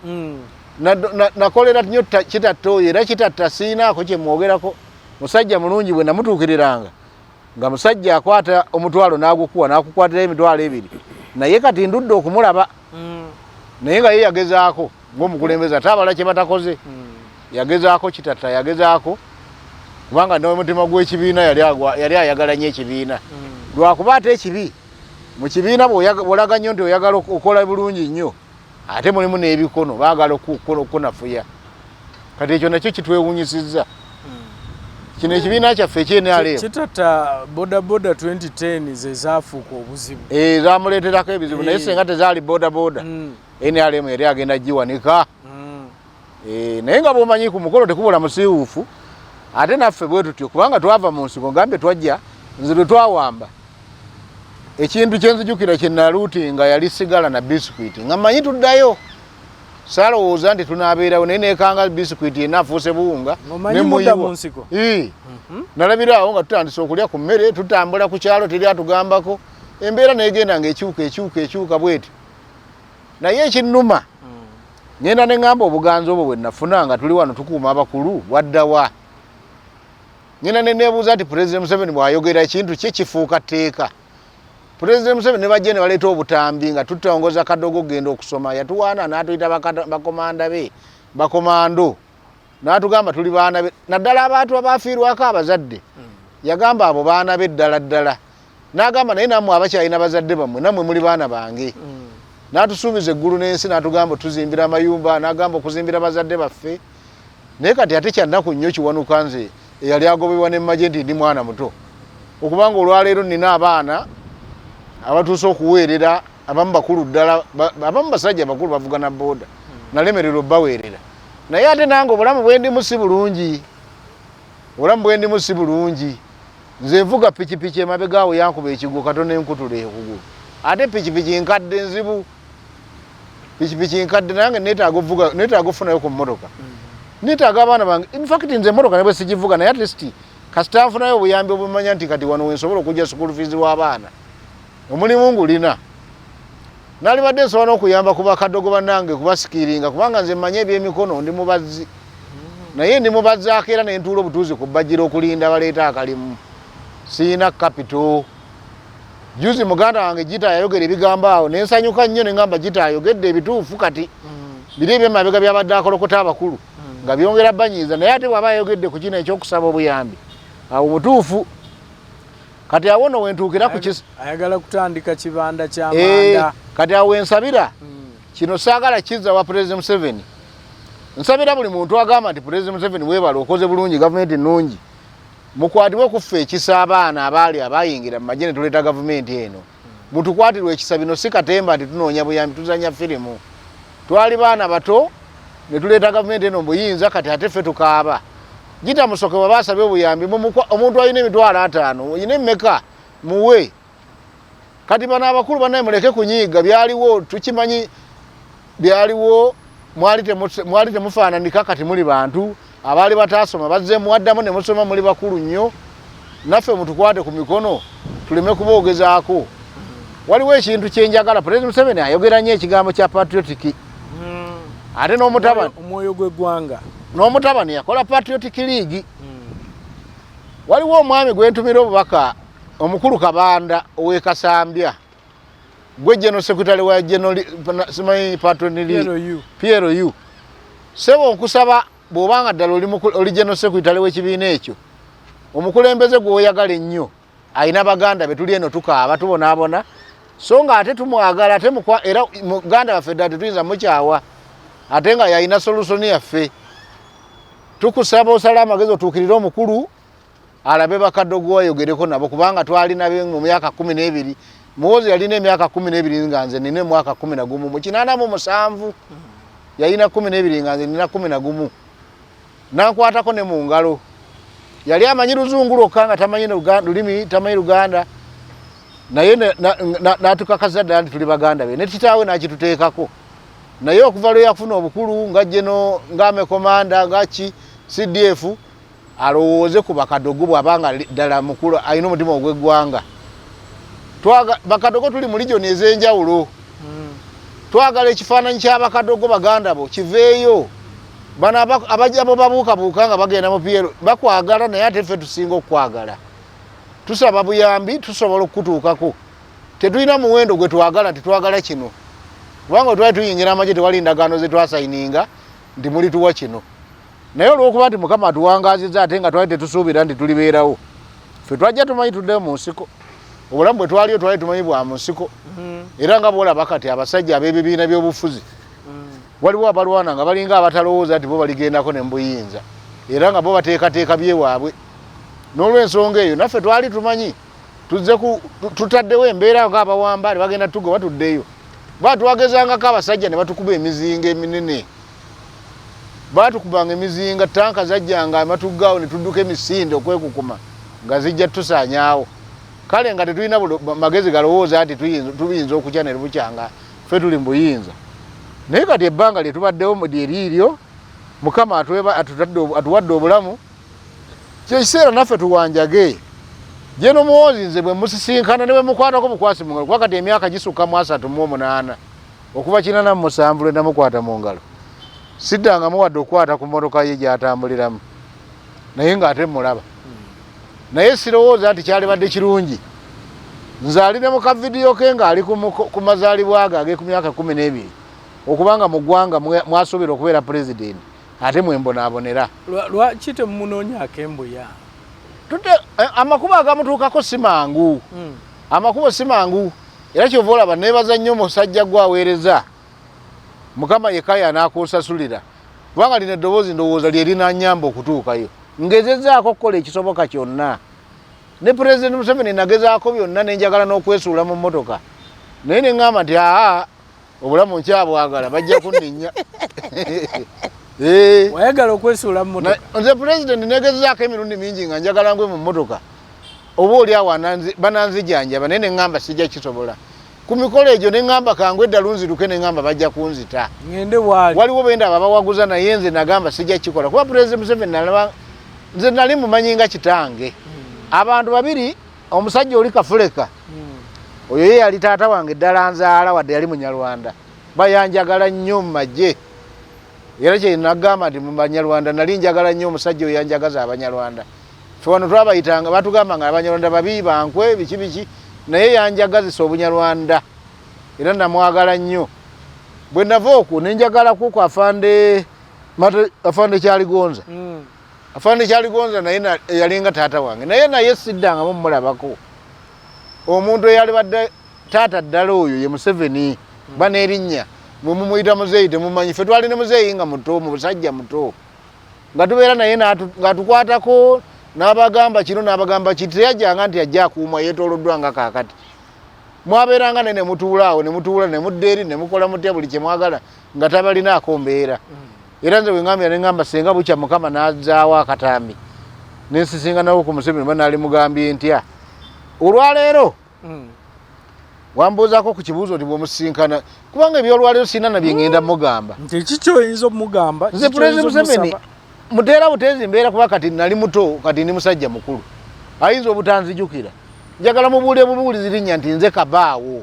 nakolera nnyo kitattooyo era kitatta siinaako kye mwogerako musajja mulungi bwe namutuukiriranga nga musajja akwata omutwalo n'agukuwa n'akukwatira 2,000 naye kati ndudde okumulaba naye nga ye yagezaako ng'omukulembeze ate abala kye batakoze yagezaako kitatta yagezaako kubanga n'omutima gw'ekibiina yali ayagala nnyo ekibiina lwakuba ate ekibi mu kibiina bw'olaga nnyo nti oyagala okukola bulungi nnyo ate mulimu n'ebikono baagala okunafuya kati ekyo nakyo kitwewunyisizza kino ekibiina kyaffe ekyenaleero
kitata bodaboda 2010 ze zaafuuka obuzibu
zamuleeterako ebizibu naye senga tezaali bodaboda NRM yali agenda giwanika naye nga bwomanyi ku mukolo tekubula musiiwuufu ate naffe bwe tutyo kubanga twava mu nsiko ngambye twajja nze lwe twawamba ekintu kyenzijukira kyenaluutinga yali sigala na bisikuiti nga mmanyi tuddayo salowooza nti tunaabeerawo naye nekanga bisikuiti yena afuuse buwunga nalabiraawo nga tutandise okulya ku mmere tutambula ku kyalo teri atugambako embeera negenda ngaekyuka bweti naye ekinnuma ngenda neŋŋamba obuganzi obwo bwe nafuna nga tuli wano tukuuma abakulu waddawa ngenda neneebuuza nti Pulezidenti Museveni bw'ayogera ekintu kye kifuuka tteeka Pulezidenti Museveni ne bajja ne baleeta obutambi nga tutongoza Kagdogo genda okusoma yatuwaana n'atuyita bakomanda be bakomando n'atugamba tuli baana be naddala abantu abaafiirwako abazadde yagamba abo baana be ddala n'agamba naye nammwe abakyalina bazadde bammwe nammwe muli baana bange n'atusuubiza eggulu n'ensi n'atugamba tuzimbira amayumba n'agamba okuzimbira bazadde baffe naye kati ate kyannaku nnyo Kiwanuka nze eyali agobebwa n'emmagye nti ndi mwana muto okubanga olwaleero nina abaana abatuuse okuweerera abamu bakulu ddala abamu basajja bakulu bavuga na booda nalemerera obbaweerera naye ate nange obulamu bwendimu si bulungi nze nvuga pikipiki emabegaawo yankuba ekigo katono enkutula ekugulu ate pikipiki nkadde nzibu pikipiki nkadde nange neetaaga okufunayo ku mmotoka neetaaga abaana bange infact nze emmotoka ne bwe sigivuga naye atleast kasita nfunayo obuyambi obumanya nti kati wano wensobola okujja school fees w'abaana omulimu ngulina nalibadde nsobola n'okuyamba ku Bakaddogo bannange kubasikiringa kubanga nze mmanyi ebyemikono ndi mubazzi naye ndi mubazzaako era nentuula obutuuzi ku bbajjira okulinda baleeta akalimu siina capital juzi muganda wange Gita yayogera ebigambo awo nensanyuka nnyo neŋŋamba Gita ayogedde ebituufu kati biri ebyemabega byabadde akolokota abakulu nga byongera banyiiza naye ate bw'aba ayogedde ku kino ekyokusaba obuyambi awo mutuufu kati awo nno wentuukira ku
ayagala kutandika kibanda ky'amanda
kati awo wensabira kino saagala kizza wa Pulezidenti Museveni nsabira buli muntu agamba nti Pulezidenti Museveni weebala okoze bulungi gavumenti nnungi mukwatibwe kuffe ekisa abaana abaali abayingira mu magye ne tuleeta gavumenti eno mutukwatirwe ekisa bino si katemba nti tunoonya buyambi tuzanya firimu twali baana bato ne tuleeta gavumenti eno mbuyinza kati ate ffe tukaaba Gita musoke bwe baasabye obuyambi omuntu alina 5,000 olina emmeka muwe kati bana abakulu banaye muleke kunyiga byaliwo tukimanyi byaliwo mwali temufaananika kati muli bantu abaali bataasoma bazze muwaddamu ne musoma muli bakulu nnyo naffe mutukwate ku mikono tuleme kuboogezaako waliwo ekintu kyenjagala President Museveni ayogera nnyo ekigambo kya patriotic ate n'omutabani
omwoyo gw'eggwanga
n'omutabani yakola patriotic league waliwo omwami gwentumira obubaka omukulu Kabanda ow'Ekasambya gwe General Secretary wa General simanyi patron PLU sebo nkusaba bw'obanga ddala oli General Secretary w'ekibiina ekyo omukulembeze gw'oyagala ennyo ayina baganda be tuli eno tukaaba tubonaabona so nga ate tumwagala ate era muganda baffe ddala tetuyinza mukyawa ate nga yayina solution yaffe tukusaba osala amagezi otuukirire omukulu alabe Kagdogo ayogereko nabo kubanga twali nabe mu myaka 12 Muhozi yalina emyaka 12 nga nze nina mwaka 11 mu 87 yalina 12 nga nze nina 11 nankwatako ne mu ngalo yali amanyi luzungu lwokka tamanyi lulimi tamanyi Luganda naye natukakaza ddala nti tuli baganda be ne kitaawe nakituteekako naye okuva lwe yakufuna obukulu nga jeno ngame komanda ngachi CDF alowooze ku Kagdogo bw'abanga ddala mukulu ayina omutima ogw'eggwanga Kagdogo tuli mu region ez'enjawulo twagala ekifaananyi kya Kagdogo baganda bo kiveeyo bana abajjabo babuukabuuka nga bagenda mu PL bakwagala naye ate ffe tusinga okwagala tusaba buyambi tusobola okutuukako tetulina muwendo gwe twagala tetwagala kino kubanga twali tuyingira amagye tewali ndagaano ze twasayininga nti muli tuwa kino naye olw'okuba nti Mukama atuwangazizza ate nga twali tetusuubira nti tulibeerawo ffe twajja tumanyi tuddeyo mu nsiko obulamu bwe twaliyo twali tumanyi bwa mu nsiko era nga bwolaba kati abasajja ab'ebibiina by'obufuzi waliwo abalwana nga balinga abatalowooza nti bo baligendako ne mbuyinza era nga bo bateekateeka byewaabwe n'olw'ensonga eyo naffe twali tumanyi tutaddewo embeera ng'abawambaale bagenda tugo batuddeyo batwagezangako abasajja ne batukuba emizinga eminene batukubanga emizinga tanka zajjanga amatuggaawo ne tudduka emisinde okwekukuma nga zijja tusaanyaawo kale nga tetulina magezi galowooza nti tuyinza okutya ne bukyanga ffe tuli mbuyinza naye kati ebbanga lye tubaddewo lyeriiryo Mukama atuwadde obulamu kyekiseera naffe tuwanjage Jeno Muhozi nze bwe musisinkana ne bwe mukwatako bukwasi mu ngalo kuba kati emyaka gisukka mu 38 okuva 87 lwe namukwata mu ngalo siddanga muwadde okukwata ku mmotoka ye gy'atambuliramu naye ng'ate mulaba naye sirowooza nti kyalibadde kirungi nzaalire mu kavidiyo ke ng'ali ku mazaalibwa ge ag'eku myaka 12 okubanga mu ggwanga mwasuubira okubeera pulezidenti ate mwembonaabonera
lwaki temunoonyaako embuya
amakubo agamutuukako si mangu amakubo si mangu era kyova olaba neebaza nnyo omusajja gwaweereza Mukama yekaya n'akusasulira kubanga lino eddoboozi ndowooza lye linanyamba okutuukayo ngezezaako okukola ekisoboka kyonna ne Pulezidenti Museveni nagezaako byonna nenjagala n'okwesuula mu mmotoka naye ne ŋŋamba nti obulamu nkyabwagala bajja kunninnya
wayagala okwesuula mu mmotoka
nze Pulezidenti negezezaako emirundi mingi nga njagala ngwe mu mmotoka oba oli awo bananzijanjaba naye ne ŋŋamba sijja kisobola ku mikolo egyo ne ŋŋamba kangwe edda lunziruke ne ŋŋamba bajja kunzita
ngende waliwo
bendaba abawaguza naye nze nagamba sijja kikola kuba Pulezidenti Museveni nze nali mumanyi nga kitange abantu babiri omusajja oli Kafuleka oyo ye yali taata wange eddala nzaala wadde yali Munyarwanda bayanjagala nnyo mu magye era kye nagamba nti mu Banyarwanda nali njagala nnyo omusajja oyo yanjagaza Abanyarwanda ffe wano twabayitanga batugamba nga Abanyarwanda babi bankwe biki naye yanjagazisa Obunyarwanda era namwagala nnyo bwe nava okwo nenjagala kuko afande Kyaligonza afande Kyaligonza naye yalinga taata wange naye siddanga mumulabako omuntu eyali badde taata ddala oyo ye Museveni baneerinnya mumuyita muzeeyi temumanyi ffe twali ne muzeeyi nga muto mu busajja muto nga tubeera naye ng'atukwatako n'abagamba kino n'abagamba kiti teyajjanga nti ajja akuuma yeetooloddwa nga kaakati mwabeeranga ne mutuulaawo ne mutuula ne mudda eri ne mukola mutya buli kye mwagala nga tabalinaako mbeera era nze bwe ŋŋambira ne ŋŋamba senga bukya Mukama n'azzaawo akatambi nensisinga nawo ku Museveni ba naali mugambye ntya olwaleero wambuuzako ku kibuuzo nti bw'omusinkana kubanga ebyolwaleero sina nabye ngenda mugamba
nti kikyoyinza omugamba
nze Pulezidenti Museveni muteera buteezi mbeera kuba kati nali muto kati ndi musajja mukulu ayinza obutanzijukira njagala mubuulire bubuulizi linnya nti nze Kabaawo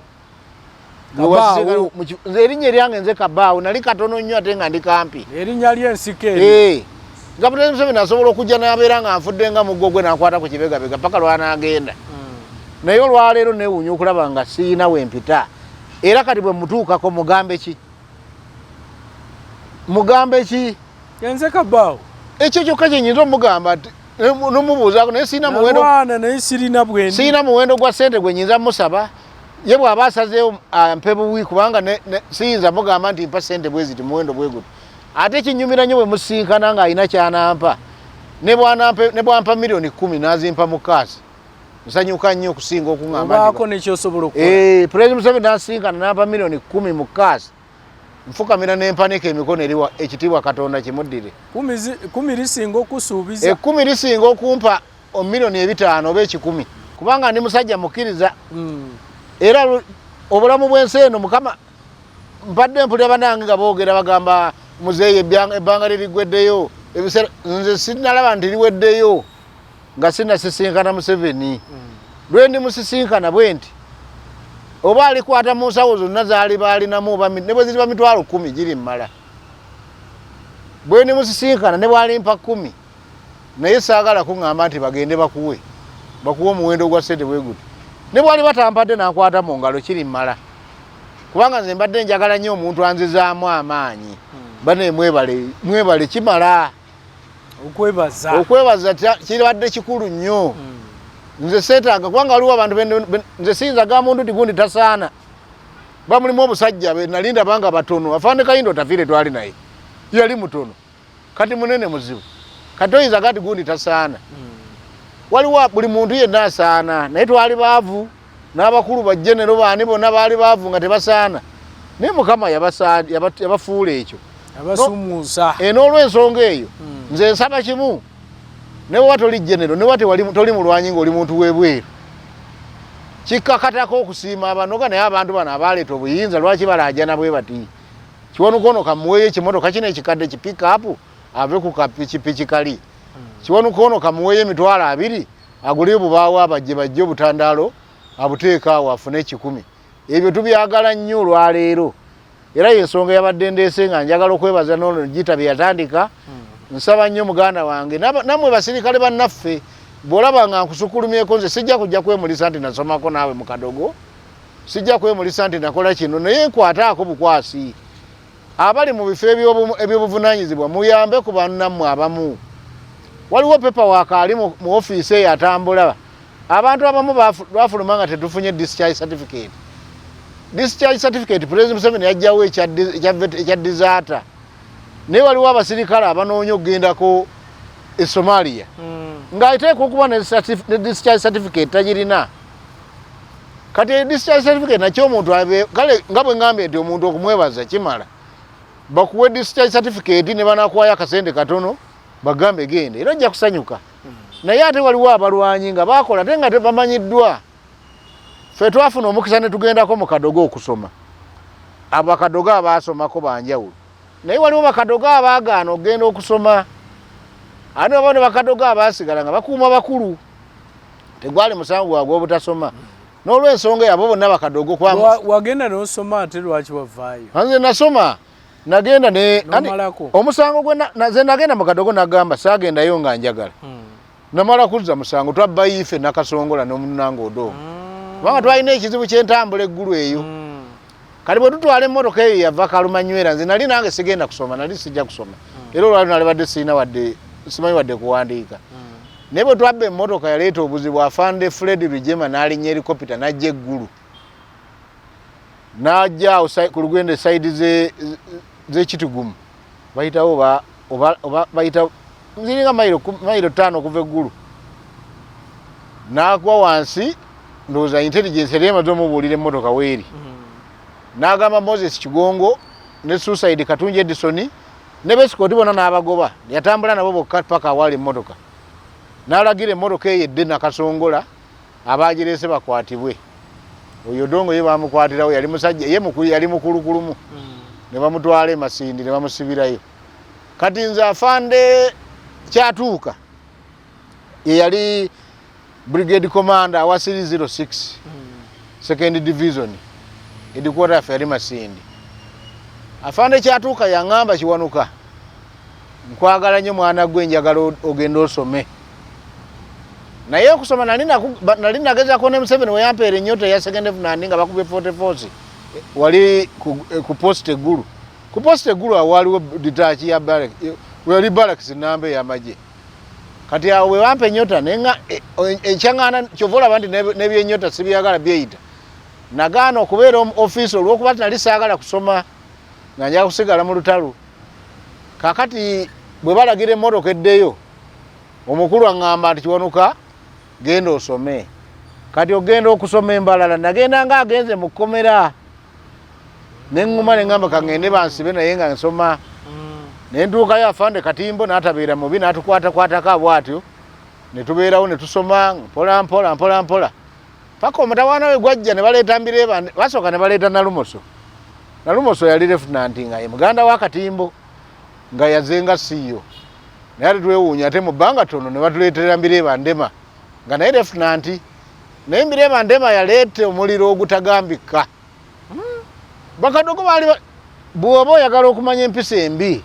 nze erinnya eryange nze Kabaawo nali katono nnyo ate nga ndi kampi
erinnya ly'Ensiko
nga Pulezidenti Museveni asobola okujja n'abeera nga nfudde nga muggo gwe n'akwata ku kibegabega paka lwanaagenda naye olwaleero neewuunya okulaba nga siina wempita era kati bwe mutuukako mugambe ki
nze Kabaawo
ekyo kyokka kyenyinza omugamba nomubuuzaako naye siina muwendo gwa ssente gwe nyinza musaba ye bw'aba asazeewo ampe buwi kubanga siyinza mugamba nti mpa ssente bwe ziti muwendo bwe guti ate kinyumira nnyo bwe musinkana ng'alina kyanampa ne bwampa miliyoni 10 n'azimpa mu kaasi nsanyuka nnyo okusinga okuŋŋamba Pulezidenti Museveni n'asinkana n'ampa miliyoni 10 mu kaasi nfukamira n'empaniko emikono eri ekitiibwa Katonda kimuddire
10 lisinga okusuubiza
10 lisinga okumpa miliyoni 5 oba 10 kubanga ndi musajja mukkiriza era obulamu bw'ensi eno mukama mpadde mpulira bannange nga boogera bagamba muzeeyi ebbanga lirigweddeyo ebiseera nze sinalaba nti liweddeyo nga sinasisinkana Museveni lwe ndi musisinkana bwe nti oba alikwata mu nsawo zonna zaali baalinamu ne bwe ziriba 10,000 giri mmala bwe ndi musisinkana ne bwalimpa 10 naye saagala kuŋŋamba nti bagende bakuwe omuwendo gwa ssente bwe guti ne bwali batampadde n'akwata mu ngalo kiri mmala kubanga nze mbadde njagala nnyo omuntu anzizaamu amaanyi bane mwebale kimala okwebaza kiribadde kikulu nnyo nze seetaaga kubanga waliwo abantu nze siyinzaga muntu ti gundi tasaana bamulimu obusajja nalinda banga batono afaane Kayindo Tafiire twali naye yali mutono kati munene muzibu kati oyinzaga ti gundi tasaana waliwo buli muntu yenna asaana naye twali baavu n'abakulu bajjenero baani bonna baali baavu nga tebasaana naye Mukama yabafuula ekyo
abasumuusa
n'olw'ensonga eyo nze nsaba kimu ne bwe toli jenero ne bwe toli mulwanyi ng'oli muntu w'ebweru kikkakatako okusiima abanoga naye abantu bano abaaleeta obuyinza lwaki balaajana bwe bati Kiwanuka ono kamuweeyo ekimotoka kino ekikadde kipikaapu ave ku kapikipiki kali Kiwanuka ono kamuweeyo emitwalo 2 agule obubaawo bajje obutandaalo abuteeka awo afune 10 ebyo tubyagala nnyo olwaleero era y'ensonga yabadde ndeese nga njagala okwebaza n'ono Gita bye yatandika nsaba nnyo muganda wange nammwe basirikale bannaffe bw'olaba nga nkusukulumyeko nze sijja kujja kwemulisa nti nasomako naawe mu Kadogo sijja kwemulisa nti nakola kino naye nkwataako bukwasi abali mu bifo ebyobuvunaanyizibwa muyambe ku bannammwe abamu waliwo paperwork ali mu ofiisi eyo atambula abantu abamu bafuluma nga tetufunye discharge certificate Pulezidenti Museveni yajjawo ekya disaata naye waliwo abasirikale abanoonya okugendako e Somalia ng'ateeka okuba ne discharge certificate tagirina kati discharge certificate nakyo omuntu kale nga bwe ngambye nti omuntu okumwebaza kimala bakuwe discharge certificate ne banakuwayo akasente katono bagambe gende era ojja kusanyuka naye ate waliwo abalwanyi nga bakola ate nga tebamanyiddwa ffe twafuna omukisa ne tugendako mu Kadogo okusoma abo Bakadogo abaasomako banjawulo naye waliwo Bakadogo abaagaana okugenda okusoma ate babone Bakadogo abaasigala nga bakuuma bakulu tegwali musango gwabwe obutasoma n'olw'ensonga yabo bonna Bakadogo
wagenda n'osoma ate lwaki wavaayo
nze nasoma nagenda omusango gwe nze nagenda mu Kadogo nagamba saagendayo nga njagala namala kuzza musango twabba ife Nakasongola n'omunango Odongo kubanga twalina ekizibu ky'entambula eggulu eyo kati bwe tutwala emmotoka eyo yava Kalumanywera nze nali nange sigenda kusoma nali sijja kusoma era olwali nalibadde simanyi wadde kuwandiika naye bwe twabba emmotoka yaleeta obuzibu afande Fred Rugema n'alinnya helikopita n'ajja eggulu n'ajja awo ku lugendo esayidi z'ekitugumu bayitawo bayita ziringa mayiro 5 okuva eggulu n'agwa wansi ndowooza intelligence yali emaze omubuulira emmotoka weeri n'agamba Moses Kigongo ne Suicide Katunji Edison ne Besikoti bonna n'abagoba yatambula nabo bokka paka awali emmotoka n'alagira emmotoka eyo edde Nakasongola abaagireese bakwatibwe oyo dongo ye bamukwatirawo yali musajja ye mukulu yali mukulukulumu ne bamutwala e Masindi ne bamusibirayo kati nze afande Kyatuuka ye yali brigade commander wa 306 second division headquarter for yali Masindi afande Kyatuuka yangamba Kiwanuka nkwagala nnyo mwana gwe njagala ogenda osome naye okusoma nali nagezako ne Museveni we yampeera ennyota ya second F9 nga bakubye 44 wali ku post eggulu ku post eggulu awaliwo ditachi ya barrack wali barracks nambe ya maje kati awo we wampe ennyota nenga ekyangana kyovola bandi nebyennyota sibyagala byeyita nagaana okubeera office olwokuba nali saagala kusoma nga nja kusigala mu lutalu kakati bwe balagira emmotoka eddeyo omukulu aŋŋamba nti Kiwanuka genda osome kati ogenda okusoma embalala nagenda nga agenze mu kkomera neŋŋuma neŋŋamba kaŋŋende bansibe naye nga nsoma ne ntuukayo afande Katimbo n'atabeera mubi n'atukwatakwatako bw'atyo ne tubeerawo ne tusoma mpola mpola paka omutawaana we gwajja ne baleeta Mbireba basooka ne baleeta Nalumoso yali Lieutenant nga ye muganda wa Katimbo nga yazenga siyo naye ate twewuunya ate mu bbanga tono ne batuleetera Mbireba Ndema nga naye Lieutenant naye Mbireba Ndema yaleeta omuliro ogutagambika Bakadogo baali bw'oba oyagala okumanya empisa embi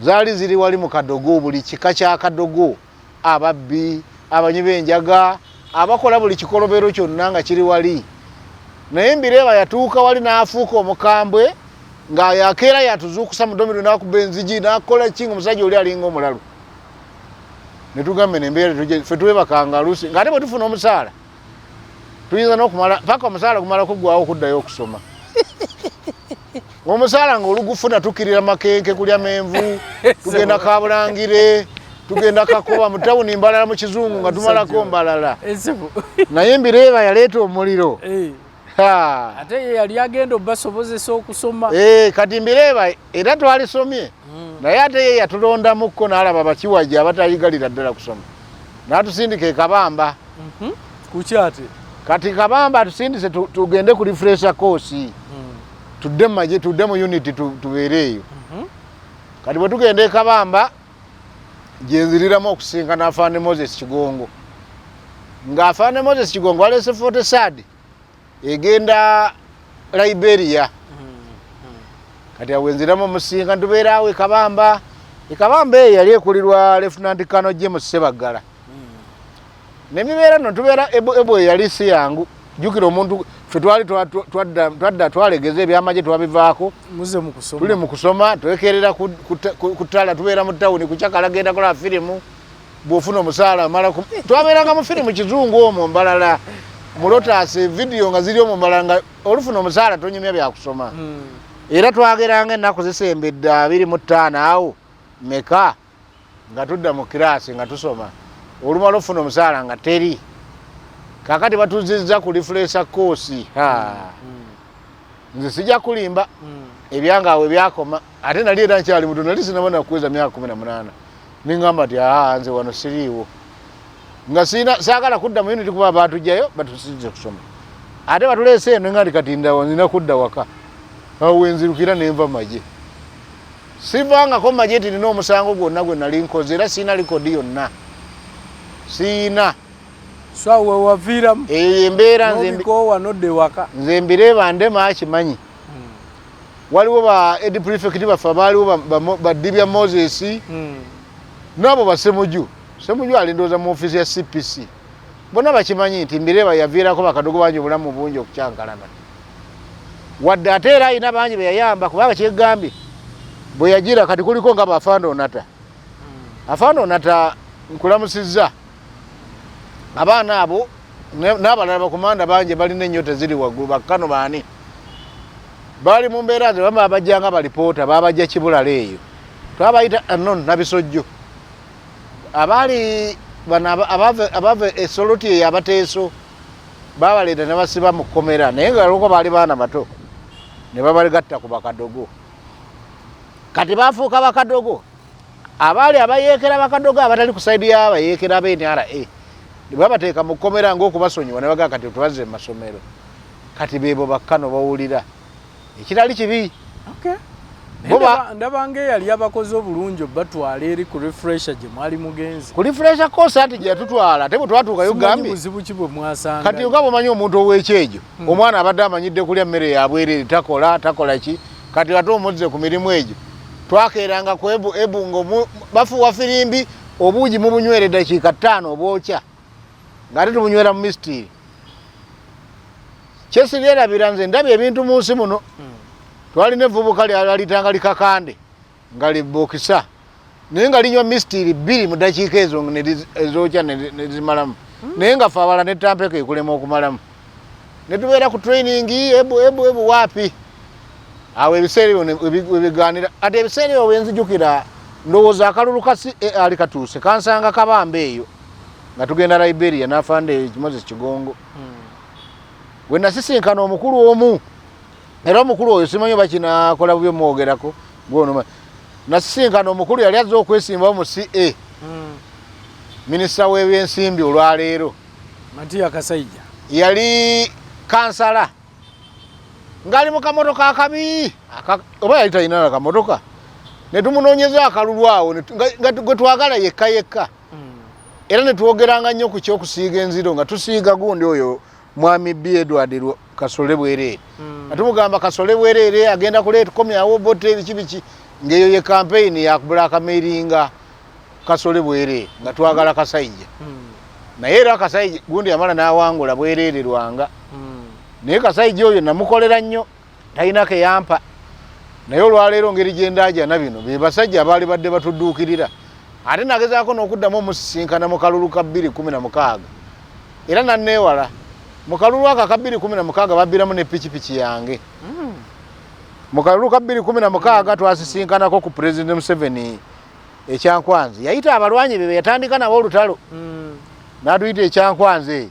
zaali ziri wali mu Kadogo buli kika kya Kadogo ababbi abanyi b'enjaga abakola buli kikolobero kyonna nga kiri wali naye Mbireba yatuuka wali n'afuuka omukambwe nga yakeera yatuzuukusa mu domiro n'akuba enzigi n'akola ki omusajja oli alinga omulalu ne tugambe n'embeera ffe twebakanga luusi ng'ate bwe tufuna omusaala tuyinza n'okumala paka omusaala gumala kuggwawo okuddayo okusoma omusaala ng'olugufuna tukirira makenke kulya menvu tugenda Kabulangire tugenda Kakoba mu tawuni mbalala mu Kizungu nga tumalako mbalala naye Mbireba yaleeta omuliro
ate ye yali agenda obasobozesa okusoma
kati Mbireba era twalisomye naye ate ye yatulondamukko n'alaba bakiwajja abatayigalira ddala kusoma n'atusindika e Kabamba
kukyate
kati Kabamba atusindise tugende ku refresher course tudde mu maje tudde mu unity tubeereeyo kati bwe tugenda e Kabamba gyenziriramu okusinkana afande Moses Kigongo ng'afande Moses Kigongo alese 43rd egenda Liberia kati awenziramu omusinka tubeeraawo e Kabamba eyo yali ekulirwa Lieutenant Colonel James Sebagala nemibeera no tubeera ebo yali si yangu jukira omuntu ffe twali twadda twalegeza ebyamaje twabivaako tuli mu kusoma twekerera ku ttala tubeera mu tawuni ku Kyakala genda kola firimu bw'ofuna omusaala amala twabeeranga mu firimu Kizungu omwo mbalala mulotase video nga ziri omwo mbalala nga olufuna omusaala tonyumya byakusoma era twageranga ennaku zisembedde 25 awo meka nga tudda mu kirasi nga tusoma olumala ofuna omusaala nga teri kakati batuzizza ku refresher course nze sijja kulimba ebyangawe byakoma ate nali era nkyali muto nali sinabona kuweza myaka 18 ningamba nti nze wano siriiwo nga saagala kudda mu unity kuba batujjayo batusize kusoma ate batuleese eno nga ndikatindawo nzina kudda waka awo wenzirukira nenva maje sivangako maje ti nina omusango gwonna gwe nali nkoze era siina likodi yonna siina
swawe waviramu
embeera
wanodde waka
nze Mbireba Ndema akimanyi waliwo ba edi prefect baffe abaaliwo badibya Moses nabo basemuju alindooza mu ofisi ya CPC bonna bakimanyi nti Mbireba yaviirako Bakadogo bangi obulamu bungi okukyankalana wadde ate era alina bangi beyayamba kubanga kyegambye bwe yagira kati kuliko nga bafanda onata afanda onata nkulamusizza abaana abo n'abalala bakomanda bangi balina ennyota ziri waggulu bakkano baani bali mu mbeera ze bama abajjanga balipoota babajja Kibulala eyo twabayita anon nabisojjo abaali abava esoloti eyo abateeso babaleeta ne basiba mu kkomera naye nga lwoko baali baana bato ne babalegatta ku Bakadogo kati bafuuka Bakadogo abaali abayeekera Bakadogo abatali ku saidi y'abayeekera b'NRA babateeka mu kkomera ng'okubasonyiwa ne bagaa kati tubazze mu masomero kati bebo bakkano bawulira ekirali kibi.
Okay. Ndabange yali abakoze obulungi batwala eri ku refresher gye mwali mugenzi.
Ku refresher course ati gye tutwala tebo twatuuka Uganda.
Muzibu kibwe mwasanga.
Kati ugabo manyi omuntu ow'ekyejo. Omwana abadde amanyidde kulya mmere ya bwerere takola ki. Kati wato omuzze ku mirimu egyo. Twakeeranga ku ebungo bafuwa firimbi obuugi mu bunywere dakiika 5 obwokya. Ngate tubunywera mu mistiri. Kyesirabira nze ndabye ebintu mu nsi muno. Twali ne vubuka lyalitanga likakande ngali bokisa naye nga linywa mistiri 2 mu dakiika ezo ezokya ne zimalamu naye nga fa abala ne tampeko ekulema okumalamu ne tubeera ku training ebu wapi awo ebiseera ebiganira ate ebiseera ebyo bwenzijukira ndowooza akalulu ali katuuse kansanga kabamba eyo nga tugenda Liberia n'afande Moses Kigongo we nasisinkana omukulu omu era omukulu oyo simanyi bakina kola byo mwogerako gwono nasisinkana omukulu yali azza okwesimba mu CA minisita w'ebyensimbi olwaleero
Matiya Kasaija
yali kansala ngali mu kamotoka akabi oba yali talina kamotoka ne tumunoonyeza akalulu awo nga gwe twagala yekka era ne twogeranga nnyo ku kyokusiiga enziro nga tusiiga gundi oyo mwami B. Edward Kasole bwerere atumugamba Kasole bwerere agenda kuleeta komyawo bote ebiki ngeyo ye campaign ya kubulaka mailinga Kasole bwerere nga twagala Kasaija naye era Kasaija gundi amala n'awangula bwerere lwanga naye Kasaija oyo namukolera nnyo talina ke yampa naye olwaleero ngeri gyendaja na bino be basajja abaali badde batudduukirira ate nagezaako n'okuddamu omusisinkana mu kalulu ka 2016 era nanneewala mu kalulu aka ka 2016 babbiramu ne pikipiki yange mu kalulu ka 2016 twasisinkanako ku President Museveni ekyankwanzi yayita abalwanyi be yatandika nabo olutalo n'atuyita ekyankwanzi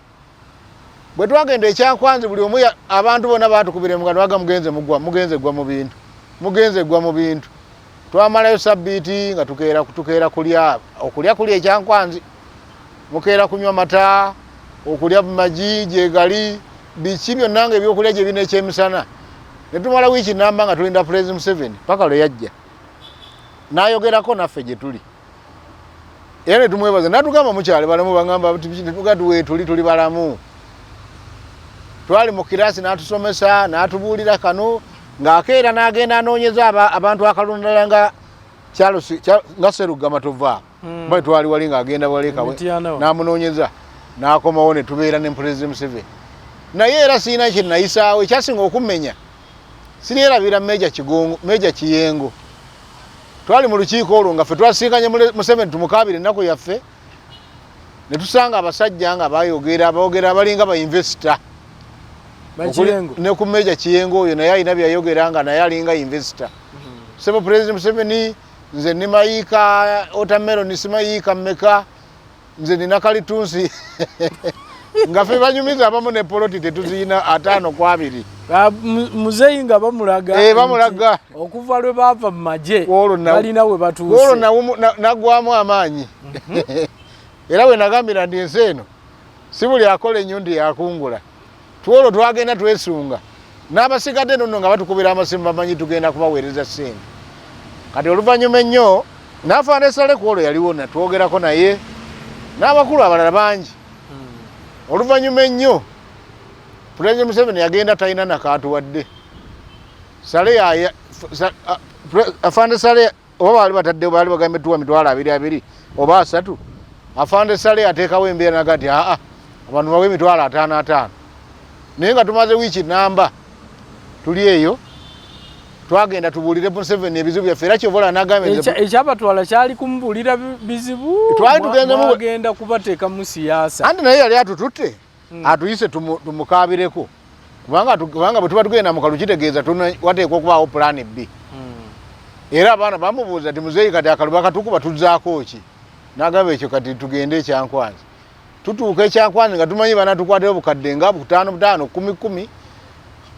bwe twagenda ekyankwanzi buli omu abantu bonna baatukubira mu kanwa mugenze gwa mu bintu twamalayo sabbiiti nga tukeera kulya ekyankwanzi mukeera kunywa mata okulya maji jegali biki byonna nga ebyokulya gye bina ekyemisana ne tumala wiiki namba nga tulinda President Museveni paka lwe yajja n'ayogerako naffe gye tuli era ne tumwebaza n'atugamba mukyale balamu bagamba tuli balamu twali mu kirasi n'atusomesa n'atubuulira kano ng'akeera n'agenda anoonyeza abantu akalundala nga Serugama tova mbaye twali wali ng'agenda walekawe n'amunoonyeza n'akomawo ne tubeera ne President Museveni naye era siina kye nayisaawo ekyasinga okumenya siryerabira Meja Kiyengo twali mu lukiiko olwo nga ffe twasinkanye Museveni tumukaabire ennaku yaffe ne tusanga abasajja nga boogera abalinga bayinvesita ne ku Meja Kiyengo oyo naye alina byayogera nga naye alinga investor sebo President Museveni nze ni Myaka watermelon simayiika mmeka nze nina kalitunsi nga ffe banyumiza abamu ne poloti tetuziyina 5-2
muzeyi nga bamulaga okuva lwe baava mu magye balina we batuuse
olwo nagwamu amaanyi era we nagambira ndi ensi eno si buli akola ennyundi yakungula twolwo twagenda twesunga n'abasigadde nno nga batukubira amasimu bamanyi tugenda kubaweereza ssente kati oluvannyuma ennyo n'afaana esale ku olwo yaliwo natwogerako naye n'abakulu abalala bangi oluvannyuma ennyo President Museveni yagenda talina nakaatuwadde sale afande sale oba baali batadde baali bagambe tuwa mitwalo 2 oba 3 afande sale ateekawo embeera nagati abantu bawe emitwalo 5 naye nga tumaze wiiki namba tuli eyo twagenda tubuulire Museveni ebizibu byaffe era kyobola nagambe
ekyabatwala kyali kumubuulira bizibu mwagenda kubateeka mu siyaasa
anti naye yali atututte atuyise tumukaabireko kubanga bwe tuba tugenda mu kalu kitegeeza wateekwa okubaawo plan B era abaana bamubuuza ti muzeeyi kati akalu bakatukuba tuzzaako ki n'agamba ekyo kati tugende ekyankwanzi tutuuka ekyankwanzi nga tumanyi banatukwatira obukadde nga 5 10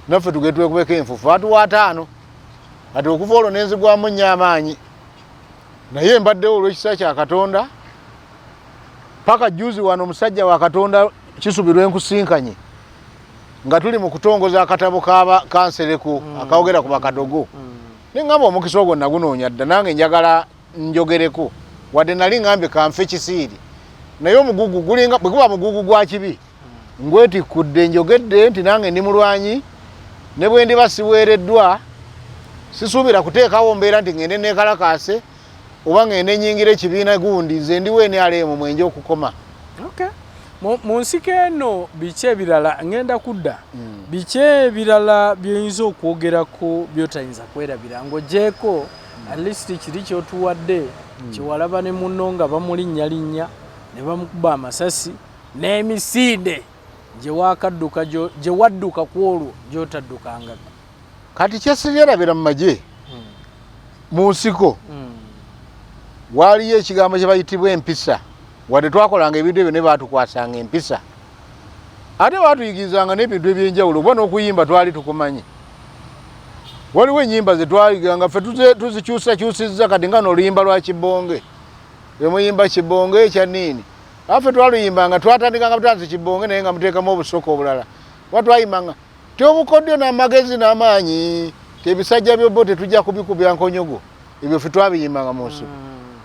naffe tugende twekubeko enfufu atuwa 5 kati okuva olwo nenzigwamu nnyo amaanyi naye mbaddewo olw'ekisa kya Katonda paka juzi wano omusajja wa Katonda Kisubirwa enkusinkanye nga tuli mu kutongoza akatabo ka Ensiko akawogera ku Kagdogo ningamba omukisa ogwo nagunoonya dda nange njagala njogereko wadde nali ngambe kanfe kisiiri naye omugugu gulinga bwe kuba mugugu gwa kibi ngwetikudde njogedde nti nange ndi mulwanyi ne bwe ndi basiweereddwa sisuubira kuteekawo mbeera nti ngende neekalakaase oba ngende nyingira ekibiina gundi nze ndiwe NRM mwenje okukoma.
Okay. Mu nsiko eno biki ebirala ngenda kudda biki ebirala by'oyinza okwogerako by'otayinza kwerabira ng'ogyeko at least kiri ky'otuwadde kiwalaba ne munno nga bamulinnyalinnya ne bamukuba amasasi n'emisinde gye wadduka ku olwo gy'otaddukanga.
Kati kyesiryerabira mu magye mu nsiko waaliyo ekigambo kye bayitibwa empisa wadde twakolanga ebintu ebyo ne baatukwasanga empisa ate baatuyigirizanga n'ebintu ebyenjawulo oba n'okuyimba twali tukumanyi. Waliwo ennyimba ze twayiganga ffe tuzikyusakyusizza kati nga n'oluyimba lwa Kibonge emuyimba Kibonge ekyaniini affe twaluyimbanga twatandikanga butanzi Kibonge naye nga muteekamu obusoko obulala watwayimbanga tyobukodyo n'amagezi n'amaanyi tebisajja byobbo tetujja kubikubya nkonyogo ebyo ffe twabiyimbanga mu nsiko.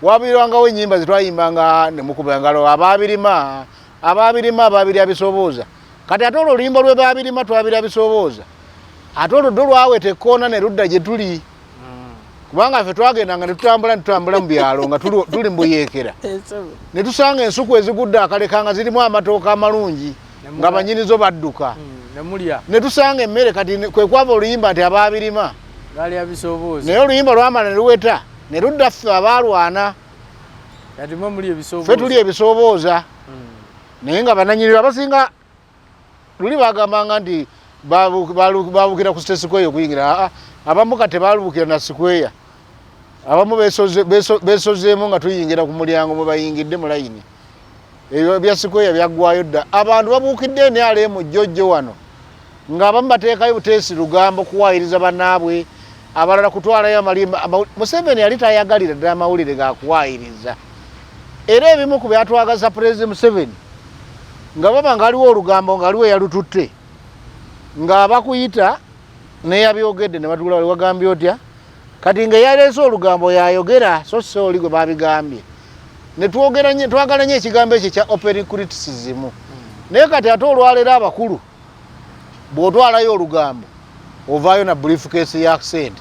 Wabirangawo ennyimba ze twayimbanga ne mukuba engalo ababiri abisobooza kati ate olwo oluyimba lwe babirima twabira bisobooza ate oluddo lwaweta ekkoona ne ludda gye tuli kubanga ffe twagendanga ne tutambula mu byalo nga tuli mbuyeekera ne tusanga ensuku ezigudde akaleka nga zirimu amatooka amalungi nga banyinizo badduka ne tusanga emmere kati kwe kwava oluyimba nti ababirima naye oluyimba lwamala ne luweta ne ludda ffe abaalwana ffe tuli ebisobooza naye nga bananyini abasinga luli bagambanga nti babukira ku Ensiko okuyingira abamu kati balubukira na Sikweya abamu beesozeemu nga tuyingira ku mulyango mwe bayingidde mu layini ebyo bya Sikweya byaggwayo dda abantu babuukidde NRM jjojjo wano ng'abamu bateekayo buteesi lugambo kuwaayiriza bannaabwe abalala kutwalayo amalimba. Museveni yali tayagalira ddala amawulire gakuwaayiriza era ebimu ku byatwagaza Pulezidenti Museveni nga baba ng'aliwo olugambo ng'aliwo eyalututte ng'abakuyita neyabyogedde ne batugula wali wagambye otya kati nga yaleese olugambo yayogera so si oli gwe babigambye ne twagala nnyo ekigambo ekyo kya open criticism naye kati ate olwaleero abakulu bw'otwalayo olugambo ovaayo na briefcase ya accent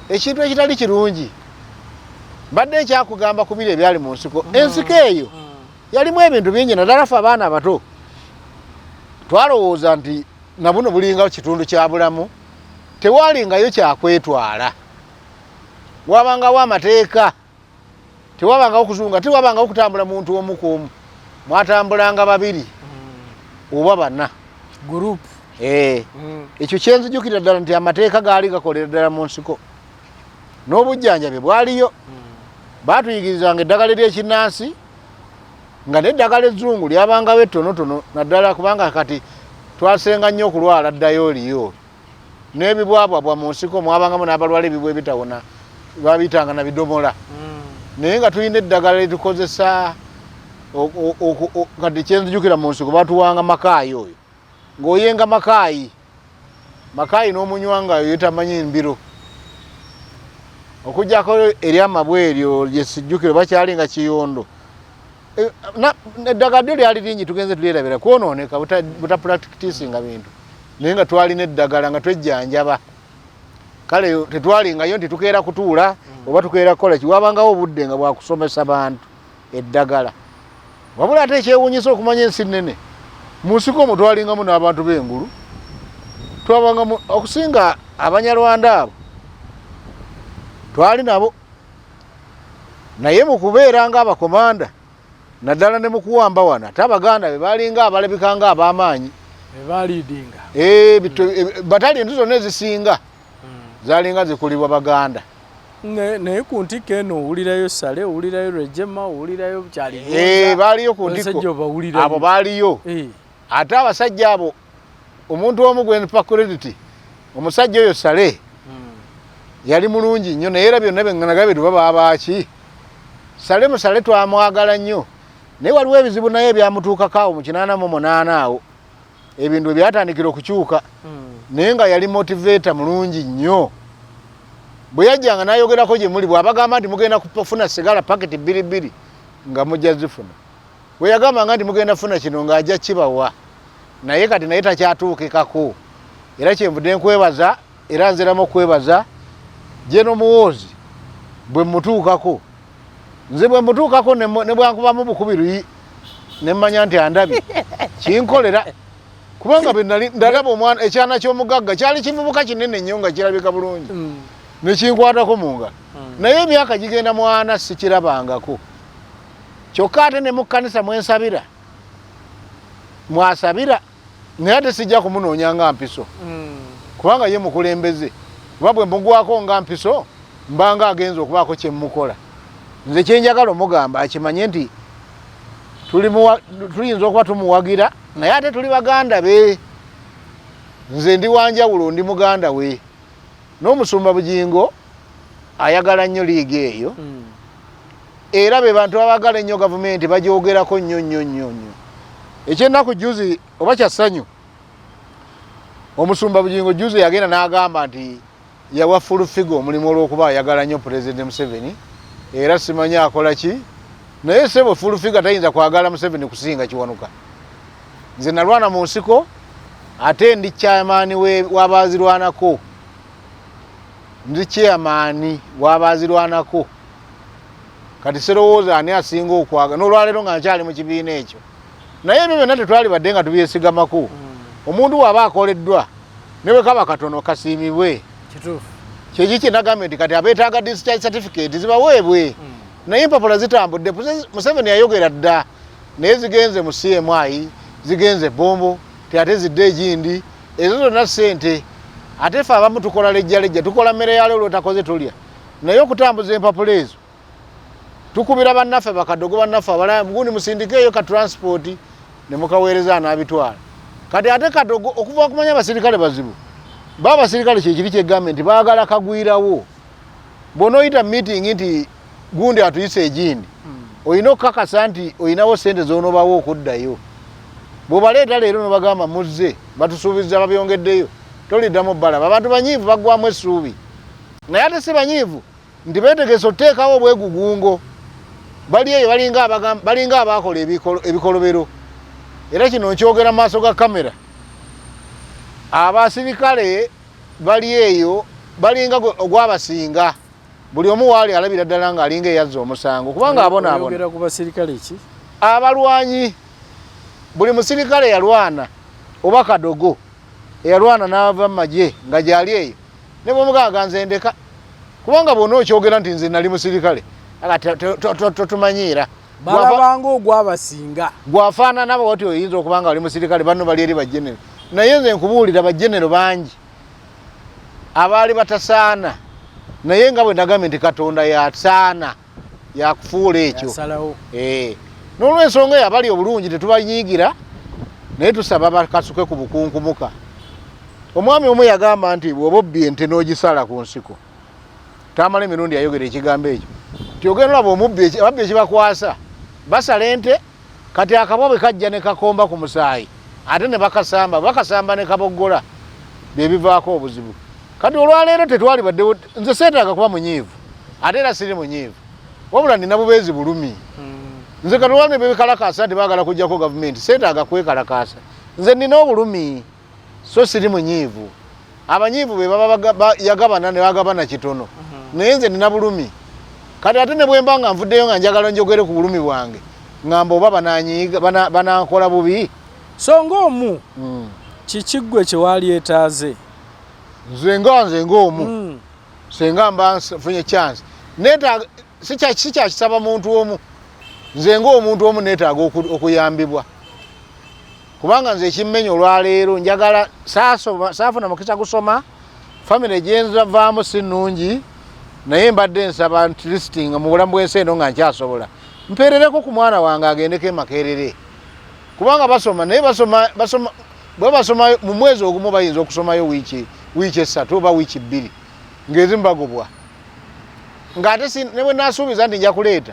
ekintu ekitali kirungi. Mbadde nkyakugamba ku biro ebyali mu nsiko ensiko eyo yalimu ebintu bingi naddala ffe abaana abato twalowooza nti nabuno bulinga kitundu kya bulamu tewalingayo kyakwetwala wabangawo amateeka tewabangawo kuzunga tewabangawo kutambula muntu omu ku omu mwatambulanga babiri oba bana
group
ekyo kyenzijukira ddala nti amateeka gaali gakolera ddala mu nsiko n'obujjanjabi bwaliyo baatuyigirizanga eddagala ery'ekinnansi nga n'eddagala ezzungu lyabangawo ettonotono naddala kubanga kati twasenga nnyo okulwala ddayo oliyo n'ebibwabwabwa mu nsiko mwabangamu n'abalwala ebibwa ebitawona babiyitanga na bidomola naye nga tulina eddagala litukozesa kati kyenzijukira mu nsiko batuwanga makaayi oyo ng'oyenga makaayi n'omunywangayo yetamanyi mbiro okujjako eryamabwa eryo lyesijjukire bakyali nga kiyondo eddagala lyo lyali lingi tugenze tulyerabira kwonooneka butapracticinga bintu naye nga twalina eddagala nga twejjanjaba kale tetwalingayo nti tukeera kutuula oba tukeera kukola kiwabangawo obudde nga bwakusomesa bantu eddagala wabula ate ekyewuunyisa okumanya ensi nnene mu nsiko omwo twalingamu n'abantu b'engulu twabangamu okusinga abanyarwanda abo twali nabo naye mu kubeera ng'abakomanda naddala ne mu kuwamba wana ate abaganda be balinga abalabika nga ab'amaanyi bataliyenti zonna ezisinga zalinga zikulibwa baganda
naye ku ntikko eno owulirayo Sale owulirayo Rejema owulirayo Kyali
baaliyo ku ntikko abo baaliyo ate abasajja abo omuntu omu gwe mpa credit omusajja oyo Sale yali mulungi nnyo naye era byonna benganaga tuba babaaki Sale twamwagala nnyo naye waliwo ebizibu naye ebyamutuukako awo mu 88 awo ebintu byatandikira okukyuka naye nga yali motivator mulungi nnyo bwe yajjanga n'ayogerako gye muli bw'abagamba nti mugenda kufuna sigala paketi 2 nga mujja zifuna bwe yagambanga nti mugenda funa kino ng'ajja kibawa naye kati naye takyatuukikako era kyenvudde nkwebaza era nziramu okwebaza Jeno Muwoozi bwe mutuukako nze bwe mutuukako ne bwankubamu bukubiru ne mmanya nti andabye kinkolera kubanga bwe ndalaba omwana ekyana ky'omugagga kyali kivubuka kinene nnyo nga kirabika bulungi ne kinkwatako mu ngalo naye emyaka gigenda mwana sikirabangako kyokka ate ne mu kkanisa mwensabira mwasabira naye ate sijja kumunoonya nga mpiso kubanga ye mukulembeze kuba bwe mugwako nga mpiso mbanga agenza okubaako kye mukola nze kyenjagala omugamba akimanye nti tuyinza okuba tumuwagira naye ate tuli baganda be nze ndi wanjawulo ndi muganda we n'omusumba Bugingo ayagala nnyo liigi eyo era be bantu abagala ennyo gavumenti bagyogerako nnyo ekyennaku juzi oba kyassanyu omusumba Bugingo juzi yagenda n'agamba nti yawa full figure omulimu olw'okuba ayagala nnyo President Museveni era simanyi akola ki naye sebo full figure tayinza kwagala Museveni kusinga Kiwanuka nze nalwana mu nsiko ate ndi chairman w'abazirwanako ndi chairman w'abazirwanako kati serowooza ani asinga okwaga n'olwaleero nga nkyali mu kibiina ekyo naye ebyo byonna tetwali badde nga tubyesigamako omuntu waba akoleddwa ne bwe kaba katono kasiimibwe
kituufu
kyeki kinagambye nti kati abeetaaga discharge certificate zibaweebwe naye empapula zitambudde Museveni yayogera dda naye zigenze mu CMI zigenze Bombo ate zidde egindi ezo zonna ssente ate ffe abamu tukola lejjalejja tukola mmere ya leero takoze tulya naye okutambuza empapula ezo tukubira bannaffe bakadogo bannaffe abalala gundi musindikeeyo ka transport ne mukaweereza n'abitwala kati ate kadogo okuva okumanya abasirikale bazibu abasirikale kyekiri kyegambye nti baagala kagwirawo bw'onooyita meeting nti gundi atuyise egindi olina okukakasa nti olinawo ssente z'onoobawo okuddayo bw'obaleeta leero nobagamba muzze batusuubiza babyongeddeyo toliddamu balaba abantu banyiivu baggwamu essuubi naye ate si banyiivu nti beetegese oteekawo obwegugungo bali eyo balinga abaakola ebikolobero era kino nkyogera mu maaso ga kamera abasirikale bali eyo balinga ogwabasinga buli omu waali alabira ddala ng'alinga eyazza omusango kubanga abonaabona
ku basirikale ki
abalwanyi buli musirikale yalwana oba kadogo eyalwana n'ava mu magye nga gyali eyo ne bwomugaaga nze ndeka kubanga bwona okyogera nti nze nali musirikale totumanyiira
balabanga ogwabasinga
gwafaanana bwoti oyinza okuba nga wali musirikale banno bali eri bajenero naye nze nkubuulira bajenero bangi abaali batasaana naye nga bwe ndagambye nti Katonda yasaana yakufuula ekyo n'olw'ensonga eyo abali obulungi tetubanyiigira naye tusaba bakasuke ku bukunkumuka omwami omu yagamba nti bw'oba obbye ente n'ogisala ku nsiko tamala emirundi yayogera ekigambo ekyo tyogenda olaba ababbi ekibakwasa basala ente kati akabwa bwe kajja ne kakomba ku musaayi ate ne bakasamba ne kaboggola bye bivaako obuzibu kati olwaleero tetwali baddewo nze seetaaga kuba munyiivu ate era siri munyiivu wabula nina bubeezi bulumi nze kati olwaleero bebikalakaasa nti baagala kujjako gavumenti seetaaga kwekalakaasa nze nina obulumi so siri munyiivu abanyiivu be baba yagabana ne bagabana kitono naye nze nina bulumi kati ate ne bwemba nga nvuddeyo nga njagala njogere ku bulumi bwange ngamba oba banankola bubi
so ng'omu kiki ggwe kye walyetaaze
nze ng'omu senga mba nfunye chance neetaaga sikyakisaba muntu omu nze ng'omuntu omu neetaaga okuyambibwa kubanga nze ekimmenya olwaleero njagala saafuna mukisa gusoma famire gyenzavaamu si nnungi naye mbadde nsaba nti listing mu bulamu bw'ensi eno nga nkyasobola mpeerereko ku mwana wange agendeko emakerere kubanga basoma naye bwe basoma mu mwezi ogumu bayinza okusomayo wiiki 3 oba wiiki 2 ng'ezimu bagobwa ng'ate ne bwe naasuubiza nti nja kuleeta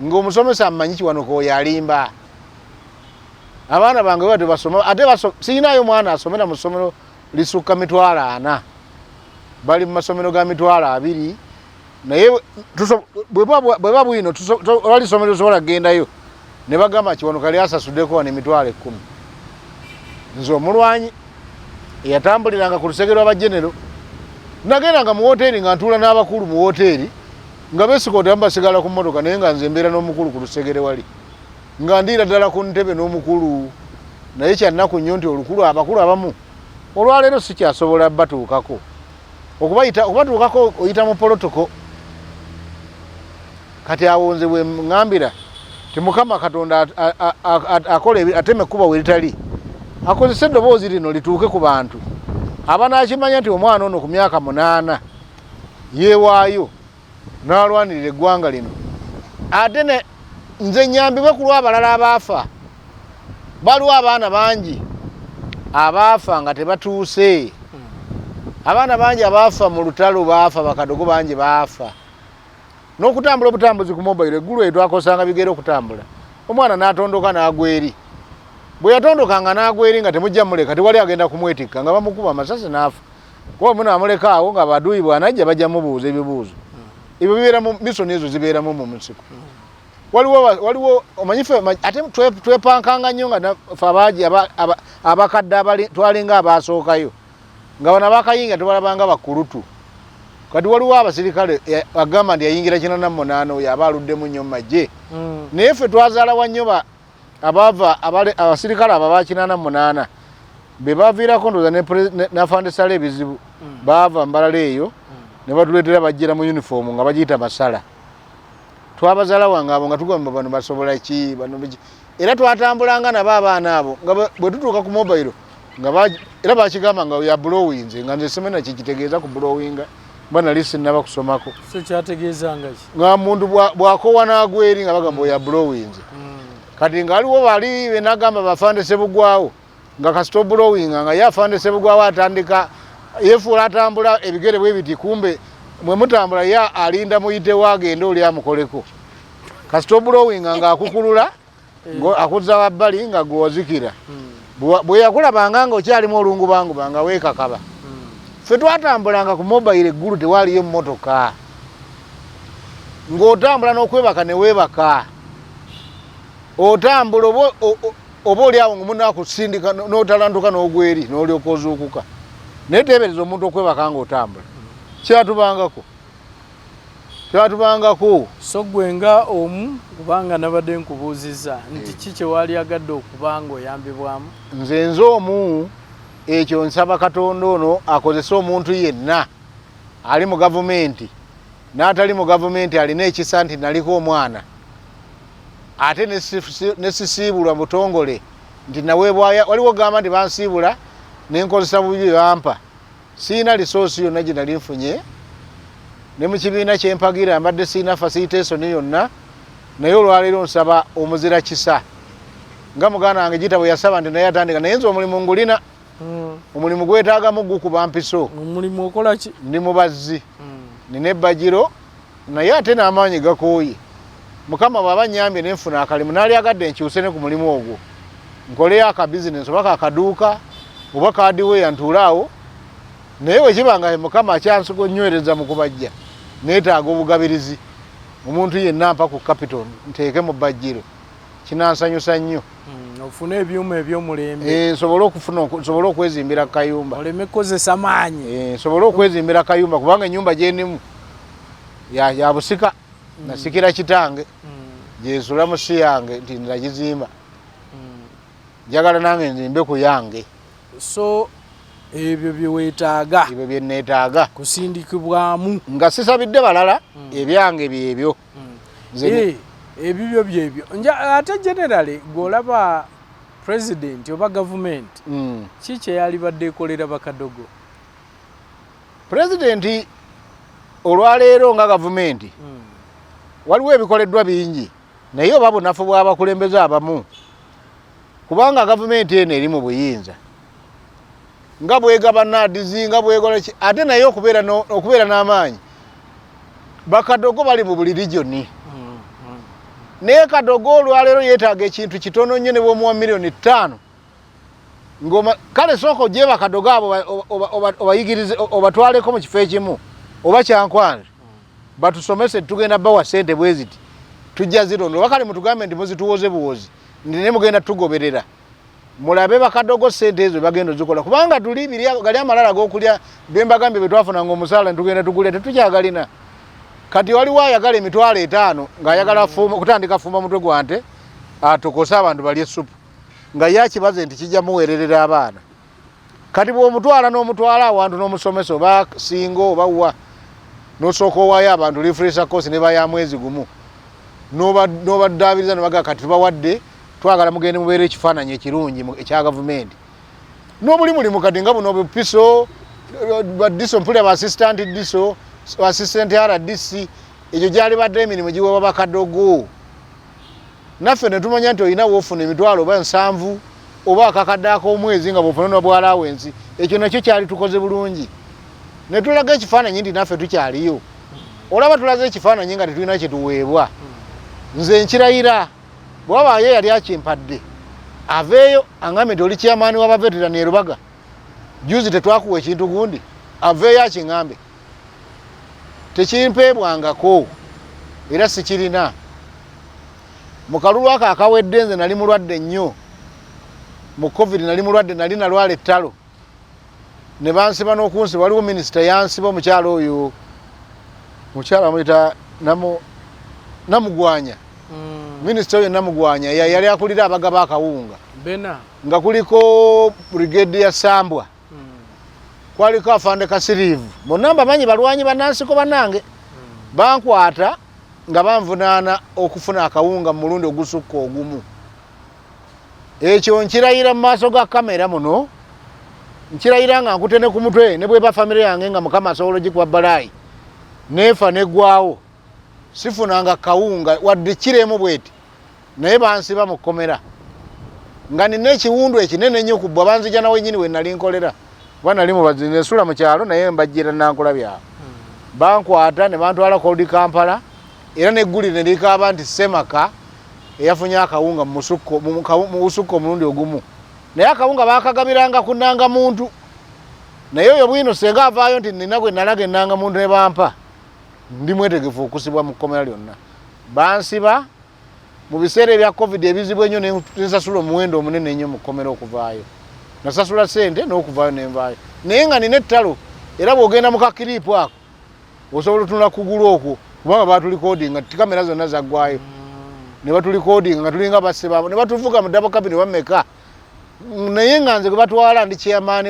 ng'omusomesa mmanyi Kiwanuka oyo alimba abaana bange bate basoma ate sinayo mwana asomera mu ssomero lisukka mitwalo 4 bali mu masomero ga mitwalo 2 naye bweba bwino wali somero sobola gendayo ne bagamba Kiwanuka lyasasuddeko wano emitwalo 10 nze omulwanyi eyatambuliranga ku lusegero abajenero nagendanga mu hoteri nga ntuula n'abakulu mu hoteri nga besikota basigala ku mmotoka naye nga nze mbeera n'omukulu ku lusegere wali nga ndiira ddala ku ntebe n'omukulu naye kyannaku nnyo nti abakulu abamu olwaleero sikyasobola batuukako okubatuukako oyita mu polotoko kati awo nze bwe ŋŋambira ti Mukama Katonda akola ateme ekkuba we litali akozesa eddoboozi lino lituuke ku bantu abanaakimanya nti omwana ono ku myaka 8 yeewaayo n'alwanirira eggwanga lino ate nze nyambibwe ku lw'abalala abaafa baliwo abaana bangi abaafa nga tebatuuse abaana bangi abaafa mu lutalo baafa bakadogo bangi baafa n'okutambula obutambuzi ku mobile eggulu eyo twakosanga bigere okutambula omwana n'atondoka n'agwa eri bwe yatondokanga n'agwa eri nga temujja muleka tewali agenda kumwetikka nga bamukuba amasasi n'afa kuba munaamuleka awo nga baduuyi bwanajja bajja mubuuza ebibuuzo ebyo bibeera mu misoni ezo zibeeramu mu nsiko waliwo omanyife ate twepankanga nnyo nga fe abaaji abakadde twalinga abaasookayo nga bano abakayinga tubalabanga bakulutu kati waliwo abasirikale agamba nti yayingira 88 oyo aba aluddemu nnyo mu magye naye ffe twazaalawa nnyo abasirikale abo aba 88 be baviirako ndoza nafande sala ebizibu baava mbalala eyo ne batuleetera bajjira mu uniform nga bagiyita masala twabazaala wange abo nga tugamba bano basobola ki era twatambulanga nabo abaana abo nga bwe tutuuka ku mobile era bakigamba nga ya blowings nga nze semena kikitegeeza ku blowinga bana lisi naba kusomako
so kyategeezanga ki
nga muntu bwakowa n'agweri nga bagamba ya blowings kati nga aliwo bali benagamba bafande sebugwawo nga kasito blowing nga yafande sebugwawo atandika yefuula atambula ebigere bwe biti kumbe mwe mutambula ya alinda muyite wagenda oli amukoleko kasito blowing nga akukulula ngo akuzza wabbali nga gwozikira bwe yakulabanga nga okyalimu olungu bangu banga weekakaba ffe twatambulanga ku mobile eggulu tewaliyo emmotoka ng'otambula n'okwebaka ne weebaka otambula oba oli awo ngamunaakusindika n'otalantuka n'ogweri n'olyoka ozuukuka naye teebereza omuntu okwebaka ng'otambula kyatubangako
so gwe nga omu kubanga nabadde nkubuuzizza nti ki kye waali agadde okuba ng'oyambibwamu
nze omu ekyo nsaba Katonda ono akozesa omuntu yenna ali mu gavumenti n'atali mu gavumenti alina ekisa nti naliko omwana ate nesisiibulwa butongole nti naweebwaya waliwo gamba nti bansiibula nenkozesa bubi bampa siina lisoosi yonna gye nali nfunye ne mu kibiina kyempagira mbadde siina facilitation yonna naye olwaleero nsaba omuzira kisa nga muganda wange gita bwe yasaba nti naye atandika naye nze omulimu ngulina omulimu gwetaagamu gukuba mpiso
omulimu okola ki
ndi mubazzi nina ebbagiro naye ate n'amaanyi gakooye Mukama bw'aba nnyambye ne nfuna akalimu naali agadde nkyuse ne ku mulimu ogwo nkoleyo akabizinesi oba kakaduuka oba kaadiweya ntuulaawo naye bwe kibanga Mukama akyansigonywereza mu kubajja neetaaga obugabirizi omuntu yenna ampa ku capital nteeke mu bbajjiro kinansanyusa nnyo
ofune ebyuma ebyomulembe
nsobole okwezimbira kayumba
oleme kozesa maanyi
nsobole okwezimbira kayumba kubanga ennyumba gyenimu ya busika nasikira kitange gyensula mu si yange nti ndagizimba njagala nange nzimbe ku yange
so ebyo byeweetaaga
ebyo byenneetaaga
kusindikibwamu
nga sisabidde balala ebyange byebyo
ebibyo byebyo ate generally gwolaba president oba government ki kyeyali badde ekolera bakadogo
president olwaleero nga gavumenti waliwo ebikoleddwa bingi naye oba bunafu bw'abakulembeze abamu kubanga gavumenti eno eri mu buyinza nga bwegaba naadizi nga bwegola ate naye okubeera n'amaanyi bakadogo bali mu buli regioni naye Kagdogo olwaleero yeetaaga ekintu kitono nnyo ne bw'omuwa miliyoni 5 ngoma kale soko jeba Kagdogo abo obayigirize obatwaleko mu kifo ekimu oba kyankwanze batusomese tugenda bawa sente bweziti tujja zirondo wakali mu gavumenti muzituwoze buwozi ndine mugenda tugoberera mulabe Kagdogo sente ezo bagenda zikola kubanga tuli gali amalala g'okulya bembagambe betwafuna ng'omusala ntugenda tugule tetukyagalina kati waliwo ayagala emitwalo 5 ng'ayagala fuma kutandika fuma mutwe gwante atukosa abantu balye supu nga yakibaze nti kijja muwererera abaana kati bw'omutwala n'omutwala awantu n'omusomesa oba singo oba wa n'osooka owaayo abantu refresher course ne baya mwezi gumu n'obaddaabiriza ne bagaa kati tubawadde twagala mugende mubeere ekifaananyi ekirungi ekya gavumenti n'obuli mulimu kati nga buno obupiso badiso mpulira ba assistant diso assistant RDC ekyo gyali badde emirimu giweebwa Kagdogo naffe ne tumanya nti olina woofuna emitwalo oba 7 oba akakadde ak'omwezi nga bw'ofuna n'obwalawensi ekyo nakyo kyali tukoze bulungi ne tulaga ekifaananyi nti naffe tukyaliyo olaba tulaze ekifaananyi nga tetulina kye tuweebwa nze nkirayira bw'abaayo yali akimpadde aveeyo angambe nti oli kyamaani w'abaveterani e Lubaga juzi tetwakuwa ekintu gundi aveeyo akingambe tekimpeebwangako era sikirina mu kalulu ako akawedde nze nali mulwadde nnyo mu covid nali mulwadde nali nalwala ettalo ne bansiba n'okunsiba waliwo minisita yansiba omukyalo oyo mukyala amuyita Namugwanya minisita oyo Namugwanya yali akulira abagaba akawunga
bena
nga kuliko brigade ya Sambwa kwaliko afande Kasirivu munamba manyi balwanyi banansiko banange bankwata nga banvunaana okufuna akawunga mu mulundi ogusukka ogumu ekyo nkirayira mu maaso ga kamera muno nkirayira nga nkutene ku mutwe ne bweba famire yange nga mukama asobola gikuba balayi nefa negwawo sifunanga kawunga wadde kiremu bweti naye bansiba mu komera nga nina ekiwundu ekinene nnyo kubbwa banzija nawe nyini we nali nkolera kuba nali mubazine nsula mu kyalo naye mbajjira nankola byabo bankwata ne bantwala Kodi Kampala era neggulire ne likaaba nti Semaka eyafunye akawunga mu busukko omulundi ogumu naye akawunga bakagabiranga ku nnangamuntu naye oyo bwino senga avaayo nti nina gwe nalaga ennangamuntu ne bampa ndi mwetegefu okusibwa mu kkomera lyonna bansiba mu biseera ebya covid ebizibu ennyo nensasula omuwendo omunene ennyo mu kkomera okuvaayo nasasula sente n'okuvaayo nenvaayo naye nga nina ettalo era bw'ogenda mu kakiriipu ako osobola otunula kugulu okwo kubanga batulikodinga tikamera zonna zaggwayo ne batulikodinga nga tulinga basebaabo ne batuvuga mu dabo kabini bameka naye nga nze gwe batwala ndi chairman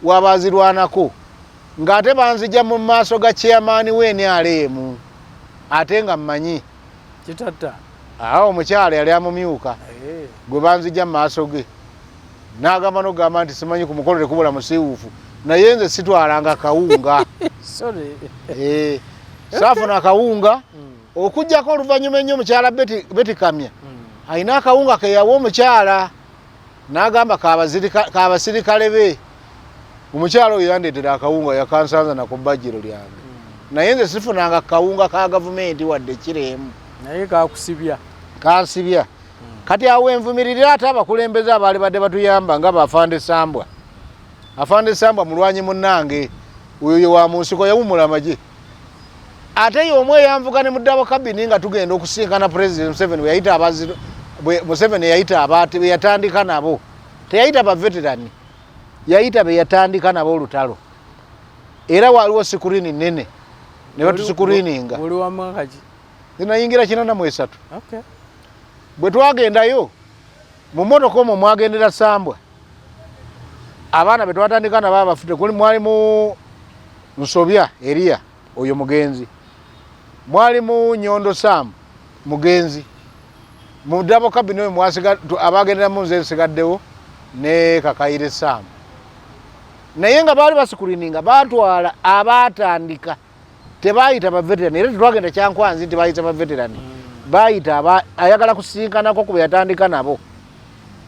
wabazirwanako ng'ate banzija mu maaso ga chairman w'NRM ate nga mmanyi
kitata
awo omukyala yali amumyuka gwe banzija mu maaso ge n'agamba n'ogamba nti simanyi ku mukolo tekubula musiiwuufu naye nze sitwalanga kawunga saafuna akawunga okujjako oluvannyuma ennyo omukyala Beti Kamya alina akawunga ke yawa omukyala n'agamba kabasirikale be omukyala oyo yandeetera akawunga yakansanza nako bbajjiro lyange naye nze sifunanga kawunga ka gavumenti wadde kiremu
naye kakusibya
kansibya kati awo envumiririra ate abakulembeze abaali badde batuyamba nga bafande Sambwa afande Sambwa mulwanyi munnange oyo wa mu nsiko yawumula amagye ate y'omwe yanvuga ne muddabo kabini nga tugenda okusinkana President Museveni Museveni yayita abaate be yatandika nabo teyayita baveterani yayita be yatandika nabo olutalo era waliwo sikurini nene ne batusikurininga
oli wa mwaka ki
ninayingira 83
okay
bwe twagendayo mu motoka omwo mwagendera Sambwa abaana be twatandika nabo abafute kuli mwali mu Nsobya Eria oyo mugenzi mwali mu Nyondo Sam mugenzi mu dabo kabini oyo mwasiga abagendera mu nze nsigaddewo ne Kakayire Sam naye nga baali basikurininga batwala abatandika tebayita baveterani era tetwagenda kyankwanzi nti bayita baveterani bayita ayagala kusinkanako ku yatandika nabo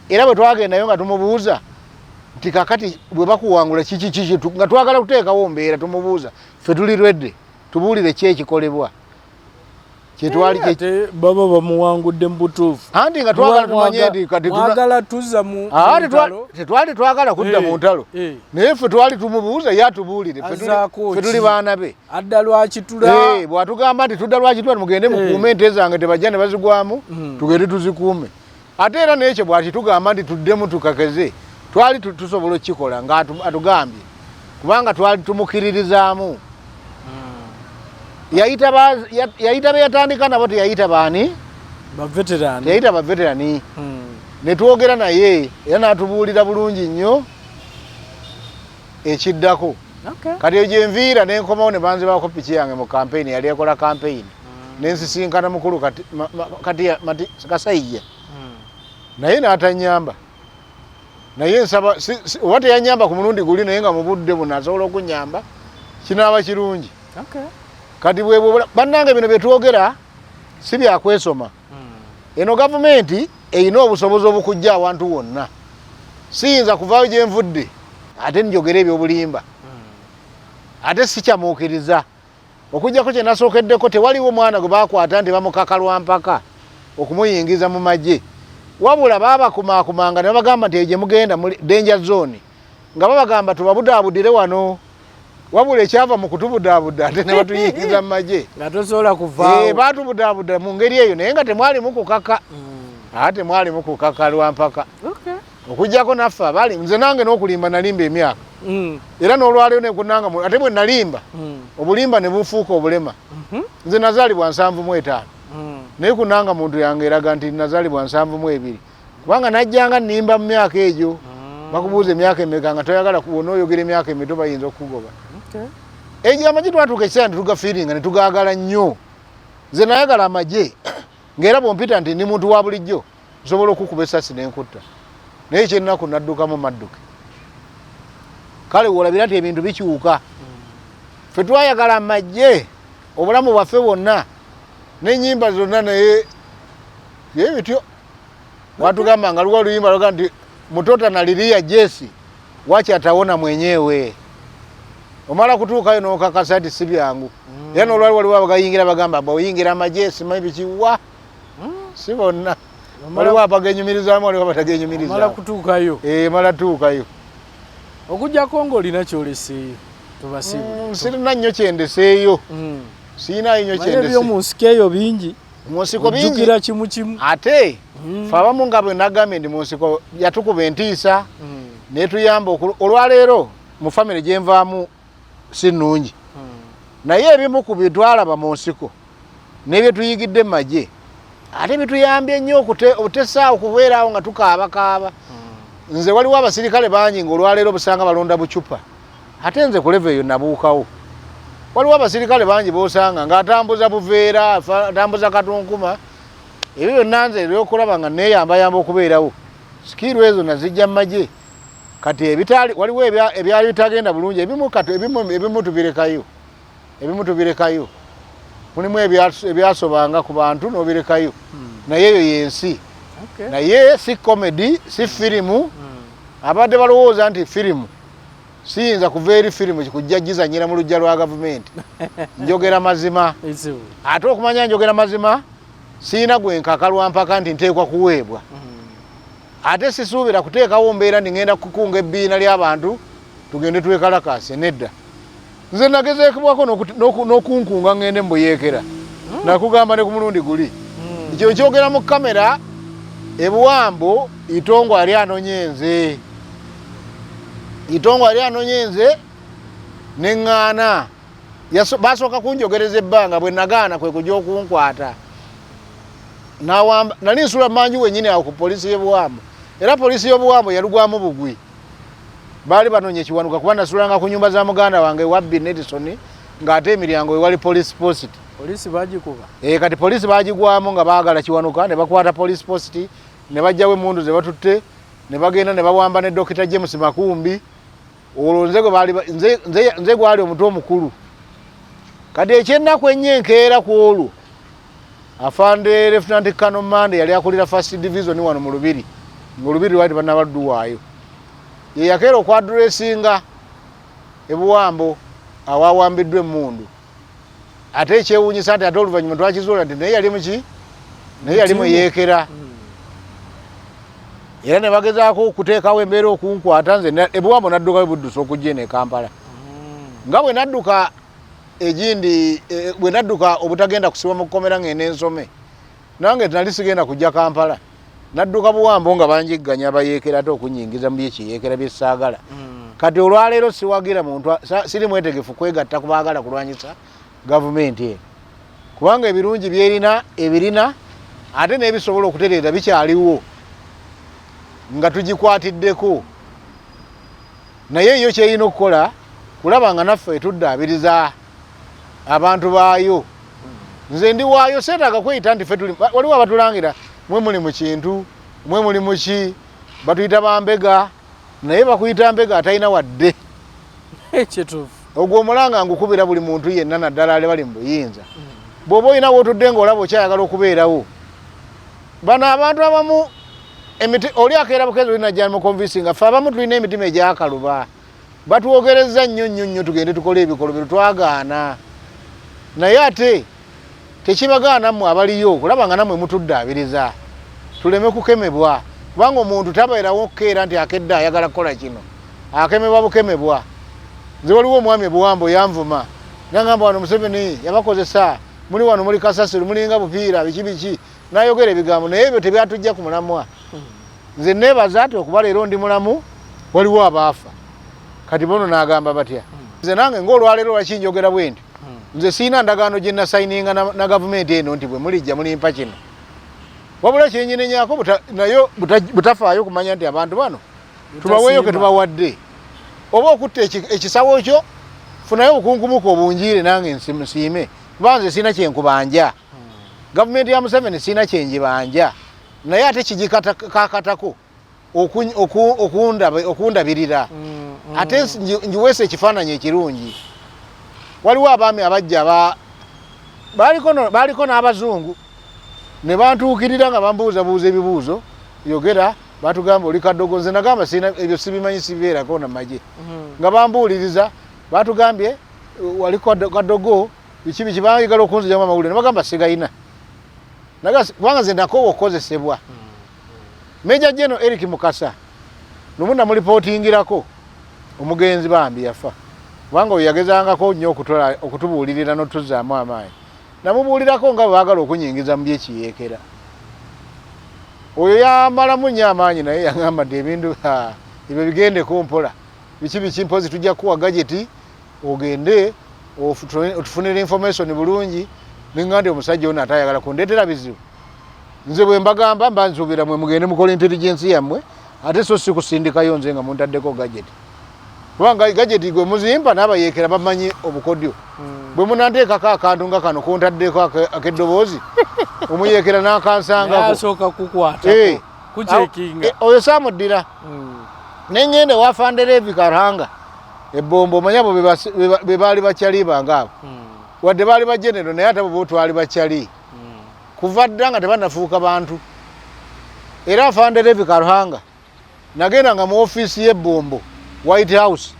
era bwe twagendayo nga tumubuuza nti kakati bwe bakuwangula kiki nga twagala kuteekawo mbeera tumubuuza ffe tuli lwedde tubuulire ki ekikolebwa kyetwali
ate baba bamuwangudde mu butuufu
anti nga twagala tumanye nti kati
mwagala tuzza mu ntalo
tetwali twagala kudda mu ntalo naye ffe twali tumubuuza ye atubuulire ffe tuli baana be
adda lwakitula
bw'atugamba nti tudda lwakitula mugende mukuume ente zange tebajja ne bazigwamu tugende tuzikuume ate era naye kye bw'akitugamba nti tuddemu tukakeze twali tusobola okukikola nga atugambye kubanga twali tumukiririzaamu yayita be yatandika nabo teyayita baani teyayita baveterani ne twogera naye era n'atubuulira bulungi nnyo ekiddako kati eyo gye nviira ne nkomawo ne banzibaako piki yange mu kampeyini yali ekola kampeyini ne nsisinkana mukulu Kasayija naye n'atanyamba naye nsaba oba teyanyamba ku mulundi guli naye nga mu budde buno asobola okunyamba kinaaba kirungi kati bannange bino bye twogera si byakwesoma eno gavumenti erina obusobozi obukujja awantu wonna siyinza kuvaayo gye nvudde ate njogera ebyobulimba ate sikyamuukiriza okujjako kye nasookeddeko tewaliwo mwana gwe baakwata nti bamukaka lwampaka okumuyingiza mu magye wabula baabakumaakumanga ne babagamba nti gye mugenda mu danger zone nga babagamba tubabudaabudire wano wabula ekyava mu kutubudaabuda ate ne batuyingiza mu magye
nga tosobola kuvaawo
baatubudaabuda mu ngeri eyo naye nga temwali mukukaka ate mwali mukukaka lwampaka okujjako naffe abali nze nange n'okulimba nalimba emyaka era n'olwaleero nekunanga ate bwe nalimba obulimba ne bufuuka obulema nze nazaalibwa 75 naye kunanga muntu yange eraga nti nazaalibwa 72 kubanga najjanga nnimba mu myaka egyo bakubuuza emyaka emeka nga toyagala kuwona oyogera emyaka emito bayinza okukugoba egyo amagye twatuuka ekiseera netugafiiringa netugagala nnyo nze nayagala amagye ng'era bwompita nti ndi muntu wa bulijjo nsobola okukuba essasi n'enkutta naye ekyennaku naddukamu madduke kale woolabira nti ebintu bikyuka ffe twayagala amagye obulamu bwaffe bwonna n'ennyimba zonna naye ye bityo watugamba nga luwa luyimba lwaga nti mutota nalilia jesi wacha ataona mwenyewe omala kutuukayo n'okakasa nti si byangu era n'olwali waliwo abagayingira bagamba bw'oyingira amajesi mayibi kiwa si bonna waliwo abagenyumirizaamu waliwo abatagenyumirizaamu
mala kutuukayo
mala tuukayo
okujjako ng'olina kyoleseeyo tubasibe
sirina nnyo kyendeseeyo siinayo nnyo kyendese
ebyomu nsiko eyo bingi
mu nsiko bingi
ojjukira kimu kimu
ate fe abamu nga bwe nagambye ndi mu nsiko yatukuba entiisa netuyamba olwaleero mu famire gye nvaamu si nnungi naye ebimu ku bitwalaba mu nsiko n'ebye tuyigidde mu magye ate bituyambye nnyo obutesaawo okubeeraawo nga tukaabakaaba nze waliwo abasirikale bangi ng'olwaleero busanga balonda bucupa ate nze ku leva eyo nabuukawo waliwo abasirikale bangi bosanga ng'atambuza buveera atambuza katunkuma ebyo byonna nze ebyokulaba nga neeyambayamba okubeerawo sikiiru ezo nazijja mu magye kati waliwo ebyali bitagenda bulungi ebimu tubirekayo mulimu ebyasobanga ku bantu n'obirekayo naye eyo yensi naye si comedy si firimu abadde balowooza nti firimu siyinza kuva eri firimu kikujja gizanyira mu lujja lwa gavumenti njogera mazima ate okumanya njogera mazima siina gwenkaka lwampaka nti nteekwa kuweebwa ate sisuubira kuteekawo mbeera ningenda kukunga ebbiina ly'abantu tugende twekalakase nedda nze nagezeekebwako n'okunkunga ngende mbuyeekera nakugamba ne ku mulundi guli ekyo nkyogera mu kamera ebuwambo itongo ali anonyenze neŋŋaana basooka kunjogereza ebbanga bwe nagaana kwe kujja okunkwata nali nsula manju wenyini awo ku poliisi y'ebuwambo era poliisi y'obuwambo yalugwamu bugwi baali banonye Kiwanuka kuba nasulanga ku nyumba za muganda wange Wabbi Nedison ng'ate emiryango ewali police post
polisi bagikuba
kati polisi bagigwamu nga baagala Kiwanuka ne bakwata police post ne bajjawo emmundu ze batutte ne bagenda ne bawamba ne Dr. James Makumbi olwo nze gwali omutwe omukulu kati ekyennaku ennyo enkeera ku olwo afande Lieutenant Colonel Mande yali akulira first division wano mu Lubiri ng'Olubiri lwali bannabadduwaayo ye yakeera okwadressinga ebuwambo awawambiddwa emmundu ate ekyewuunyisa nti ate oluvannyuma twakizuula nti naye yali muki naye yali muyeekera era ne bagezaako okuteekawo embeera okunkwata nze ebuwambo naddukayo buddusa okujja eno e Kampala nga bwe nadduka egindi bwe nadduka obutagenda kusiba mu kkomera ng'eno ensome nange nali sigenda kujja Kampala nadduka buwambo nga banjigganya abayeekera ate okunyingiza mu byekiyeekera bye ssaagala kati olwaleero siwagira muntu siri mwetegefu kwegatta ku baagala kulwanyisa gavumenti eno kubanga ebirungi byerina ebirina ate n'ebisobola okutereeza bikyaliwo nga tugikwatiddeko naye yo kyeyina okukola kulaba nga naffe tuddaabiriza abantu baayo nze ndi waayo seetaaga kweyita nti ffe tuli waliwo abatulangira mwe muli mu kintu mwe muli mu ki batuyita bambega naye bakuyita mbega atalina wadde
ekituufu
ogwo omulanga ngukubira buli muntu yenna naddala ale bali mu buyinza bw'oba olina wootudde ng'olaba okyayagala okubeerawo bano abantu abamu emiti oli akeera bukezi olina jjana mukonvinsi nga ffe abamu tulina emitima egyakaluba batwogereza nnyo nnyo nnyo tugende tukole ebikolobero twagaana naye ate tekibagaana mmwe abaliyo kulaba nga nammwe mutuddaabiriza tuleme kukemebwa kubanga omuntu tabeerawo okukeera nti akedde ayagala kukola kino akemebwa bukemebwa nze waliwo omwami ebuwambo yanvuma nagamba wano Museveni yabakozesa muli wano muli kasasiru mulinga bupiira biki biki nayogera ebigambo naye ebyo tebyatujja ku mulamwa nze neebaza ati okuba leero ndi mulamu waliwo abaafa kati bono nagamba batya nze nange ng'olwaleero lwakinjogera bwe nti nze siina ndagaano gye nasayininga na gavumenti eno nti bwe mulijja mulimpa kino wabula kyenyinenyako nayo butafaayo kumanya nti abantu bano tubaweeyo ke tubawadde oba okutta ekisawo kyo funayo obukunkumuka obungiire nange nsiime kuba nze siina kyenkubanja gavumenti ya Museveni siina kyenjibanja naye ate kigikakatako okundabirira ate njiweesa ekifaananyi ekirungi waliwo abaami abajja baaliko n'abazungu ne bantuukirira nga bambuuzabuuza ebibuuzo yogera batugamba oli Kagdogo nze nagamba siina ebyo sibimanyi sibibeerako na magye nga bambuuliriza batugambye wali Kagdogo biki biki baayagala okunzijamu amawulire ne bagamba sigayina kubanga nze nakoowa okukozesebwa Meja General Eric Mukasa lumu namulipootingirako omugenzi bambi yafa kubanga oyo yagezangako nnyo okutubuulirira n'otuzaamu amaanyi namubuulirako nga baagala okunyingiza mu byekiyeekera oyo yamalamu nnyo amaanyi naye yaŋŋamba nti ebintu ebyo bigendeko mpola biki biki mpozi tujja kuwa gajeti ogende otufunire information bulungi ninga nti omusajja ono atayagala kundeetera bizibu nze bwe mbagamba mba nsuubira mwe mugende mukola intelligence yammwe ate so si kusindikayo nze nga muntaddeko gajeti kubanga gajeti gwe muzimpa n'abayeekera bamanyi obukodyo bwe munanteekako akantu nga kano kuntaddeko akeddoboozi omuyeekera n'akansangako oyo saamuddira neŋŋende wafandera ebikaranga ebbombo omanya bo be baali bakyali bangaabo wadde baali bajenero naye ate bo twali bakyali kuva dda nga tebanafuuka bantu era afandera ebikaruhanga nagenda nga mu ofiisi y'ebbombo White House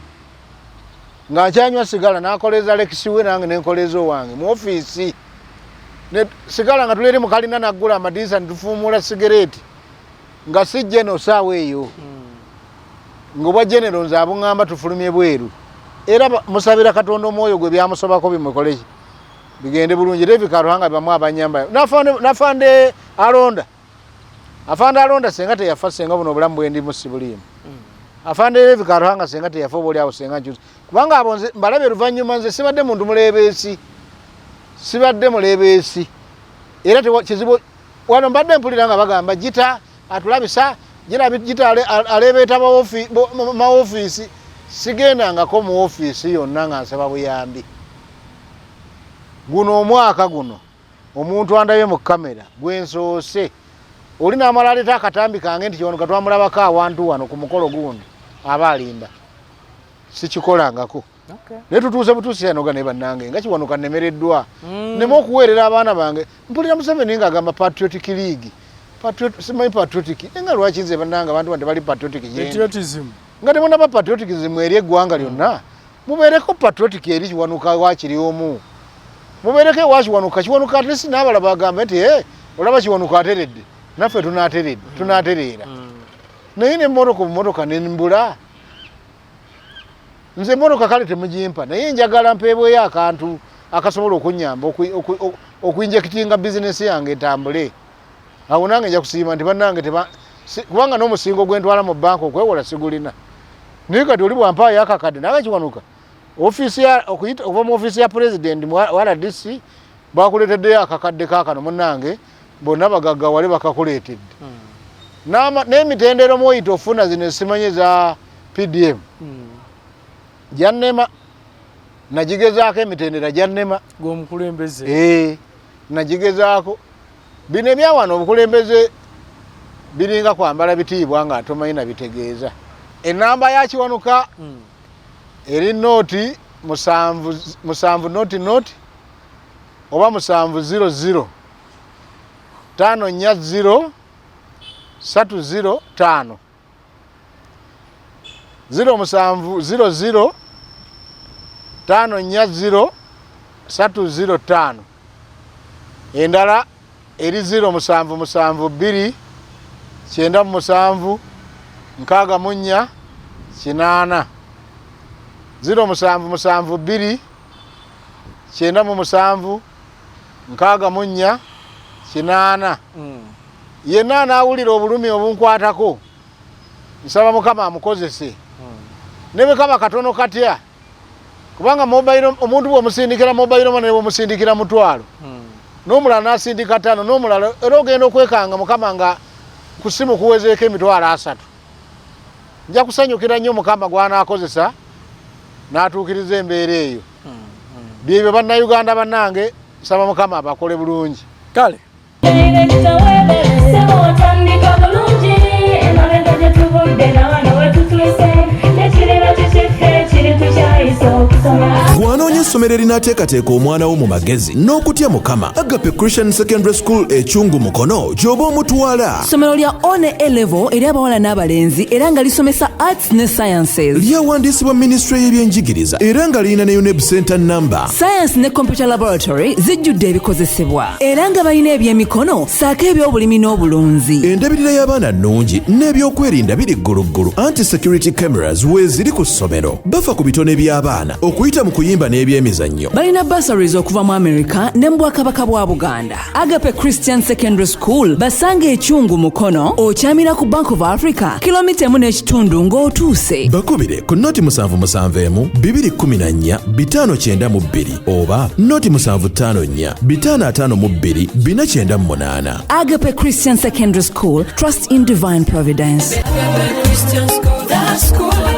nga nkyanywa sigala nakoleza lekisi we nange nenkoleza owange mu ofiisi sigala nga tuleri mukalina naggula amadinisa nitufuumula sigareeti nga si jeno saawa eyo ng'obwa genero nze abuŋŋamba tufulumye bweru era musabira Katonda omwoyo gwe byamusobako bimukoleki bigende bulungi era ebikaruhanga bamu abanyambayo nafande alonda afande alonda senga teyafa senga buno obulamu bwendimu si bulimu afande ebikaruhanga senga teyafa oba oli awo senga nkyusa kubanga abo nze mbalabye oluvannyuma nze sibadde muntu muleebeesi era kizibu wano mbadde mpulira nga bagamba gita atulabisa gita aleebeeta maofiisi sigendangako mu ofiisi yonna nga nsaba buyambi guno omwaka guno omuntu andabye mu kamera gwensoose oli naamala aleeta akatambi kange nti kyono katwamulabako awantu wano ku mukolo gundi aba alimba sikikolangako naye tutuuse butuusi yanoga naye bannange nga Kiwanuka nnemereddwa neme okuweerera abaana bange mpulira Museveni ng'agamba patriotic league simanyi patriotic nga lwaki nze bannange abantu bante bali patriotic nga temunaba patriotism eri eggwanga lyonna mubeereko patriotic eri Kiwanuka wakiri omu mubereke wa Kiwanuka at least n'abala bagamba nti olaba Kiwanuka ateredde naffe tunatereera naye ne mmotoka nembula nze mmotoka kale temugimpa naye njagala mpeebweyo akantu akasobola okunyamba okuyinjekitinga bizinesi yange etambule awo nange nja kusiima nti bannange kubanga n'omusingo gwentwala mu banka okwewola sigulina naye kati oli bwampaayo akakadde naga Kiwanuka okuva mu ofiisi ya president wa RDC bakuleeteddeyo akakadde kaakano munnange bonna bagaggawale bakakuleetedde n'emitendero mwoyita ofuna zino esimanye za PDM jannema nagigezaako emitendera jannema
g'omukulembeze
nagigezaako bino ebyawano obukulembeze biringa kwambala bitiibwa nga atomanyi nabitegeeza enamba ya Kiwanuka eri noti 7 noti oba 700 540 305 0700 540 305 endala eri 0772 97 64 8 0772 97 64 8 yenna anaawulira obulumi obunkwatako nsaba Mukama amukozese ne bwe kaba katono katya kubanga omuntu bw'omusindikira mobile money bw'omusindikira mutwalo n'omulala n'asindika 5 n'omulala era ogenda okwekanga Mukama nga ku ssimu kuwezeeko emitwalo 3 nja kusanyukira nnyo Mukama gwanaakozesa n'atuukiriza embeera eyo byebyo bannayuganda bannange nsaba Mukama abakole bulungi
kale
Bw'anoonya essomero erinaateekateeka omwana wo mu magezi n'okutya Mukama, Agape Christian Secondary School ekyungu Mukono gy'oba omutwala.
Ssomero lya one A-level eri abawala n'abalenzi era nga lisomesa arts ne sciences.
Lyawandiisibwa Ministry y'ebyenjigiriza era nga lirina ne UNEB Center number.
Science ne Computer Laboratory zijjudde ebikozesebwa era nga balina ebyemikono saako eby'obulimi n'obulunzi.
Endabirira y'abaana nnungi n'ebyokwerinda biri gguluggulu. Anti-security cameras weeziri ku ssomero. Bafa ku bitone by'abaana okuyita mu kuyimba n'ebyemizannyo.
Balina bursaries okuva mu America ne mu Bwakabaka bwa Buganda. Agape Christian Secondary School basanga ekyungu Mukono okyamira ku Bank of Africa kilomita 1.5 ng'otuuse.
Bakubire ku noti 771 214 592 oba noti 754 552 498.
Agape Christian Secondary School, trust in divine providence.
Christian school, that school.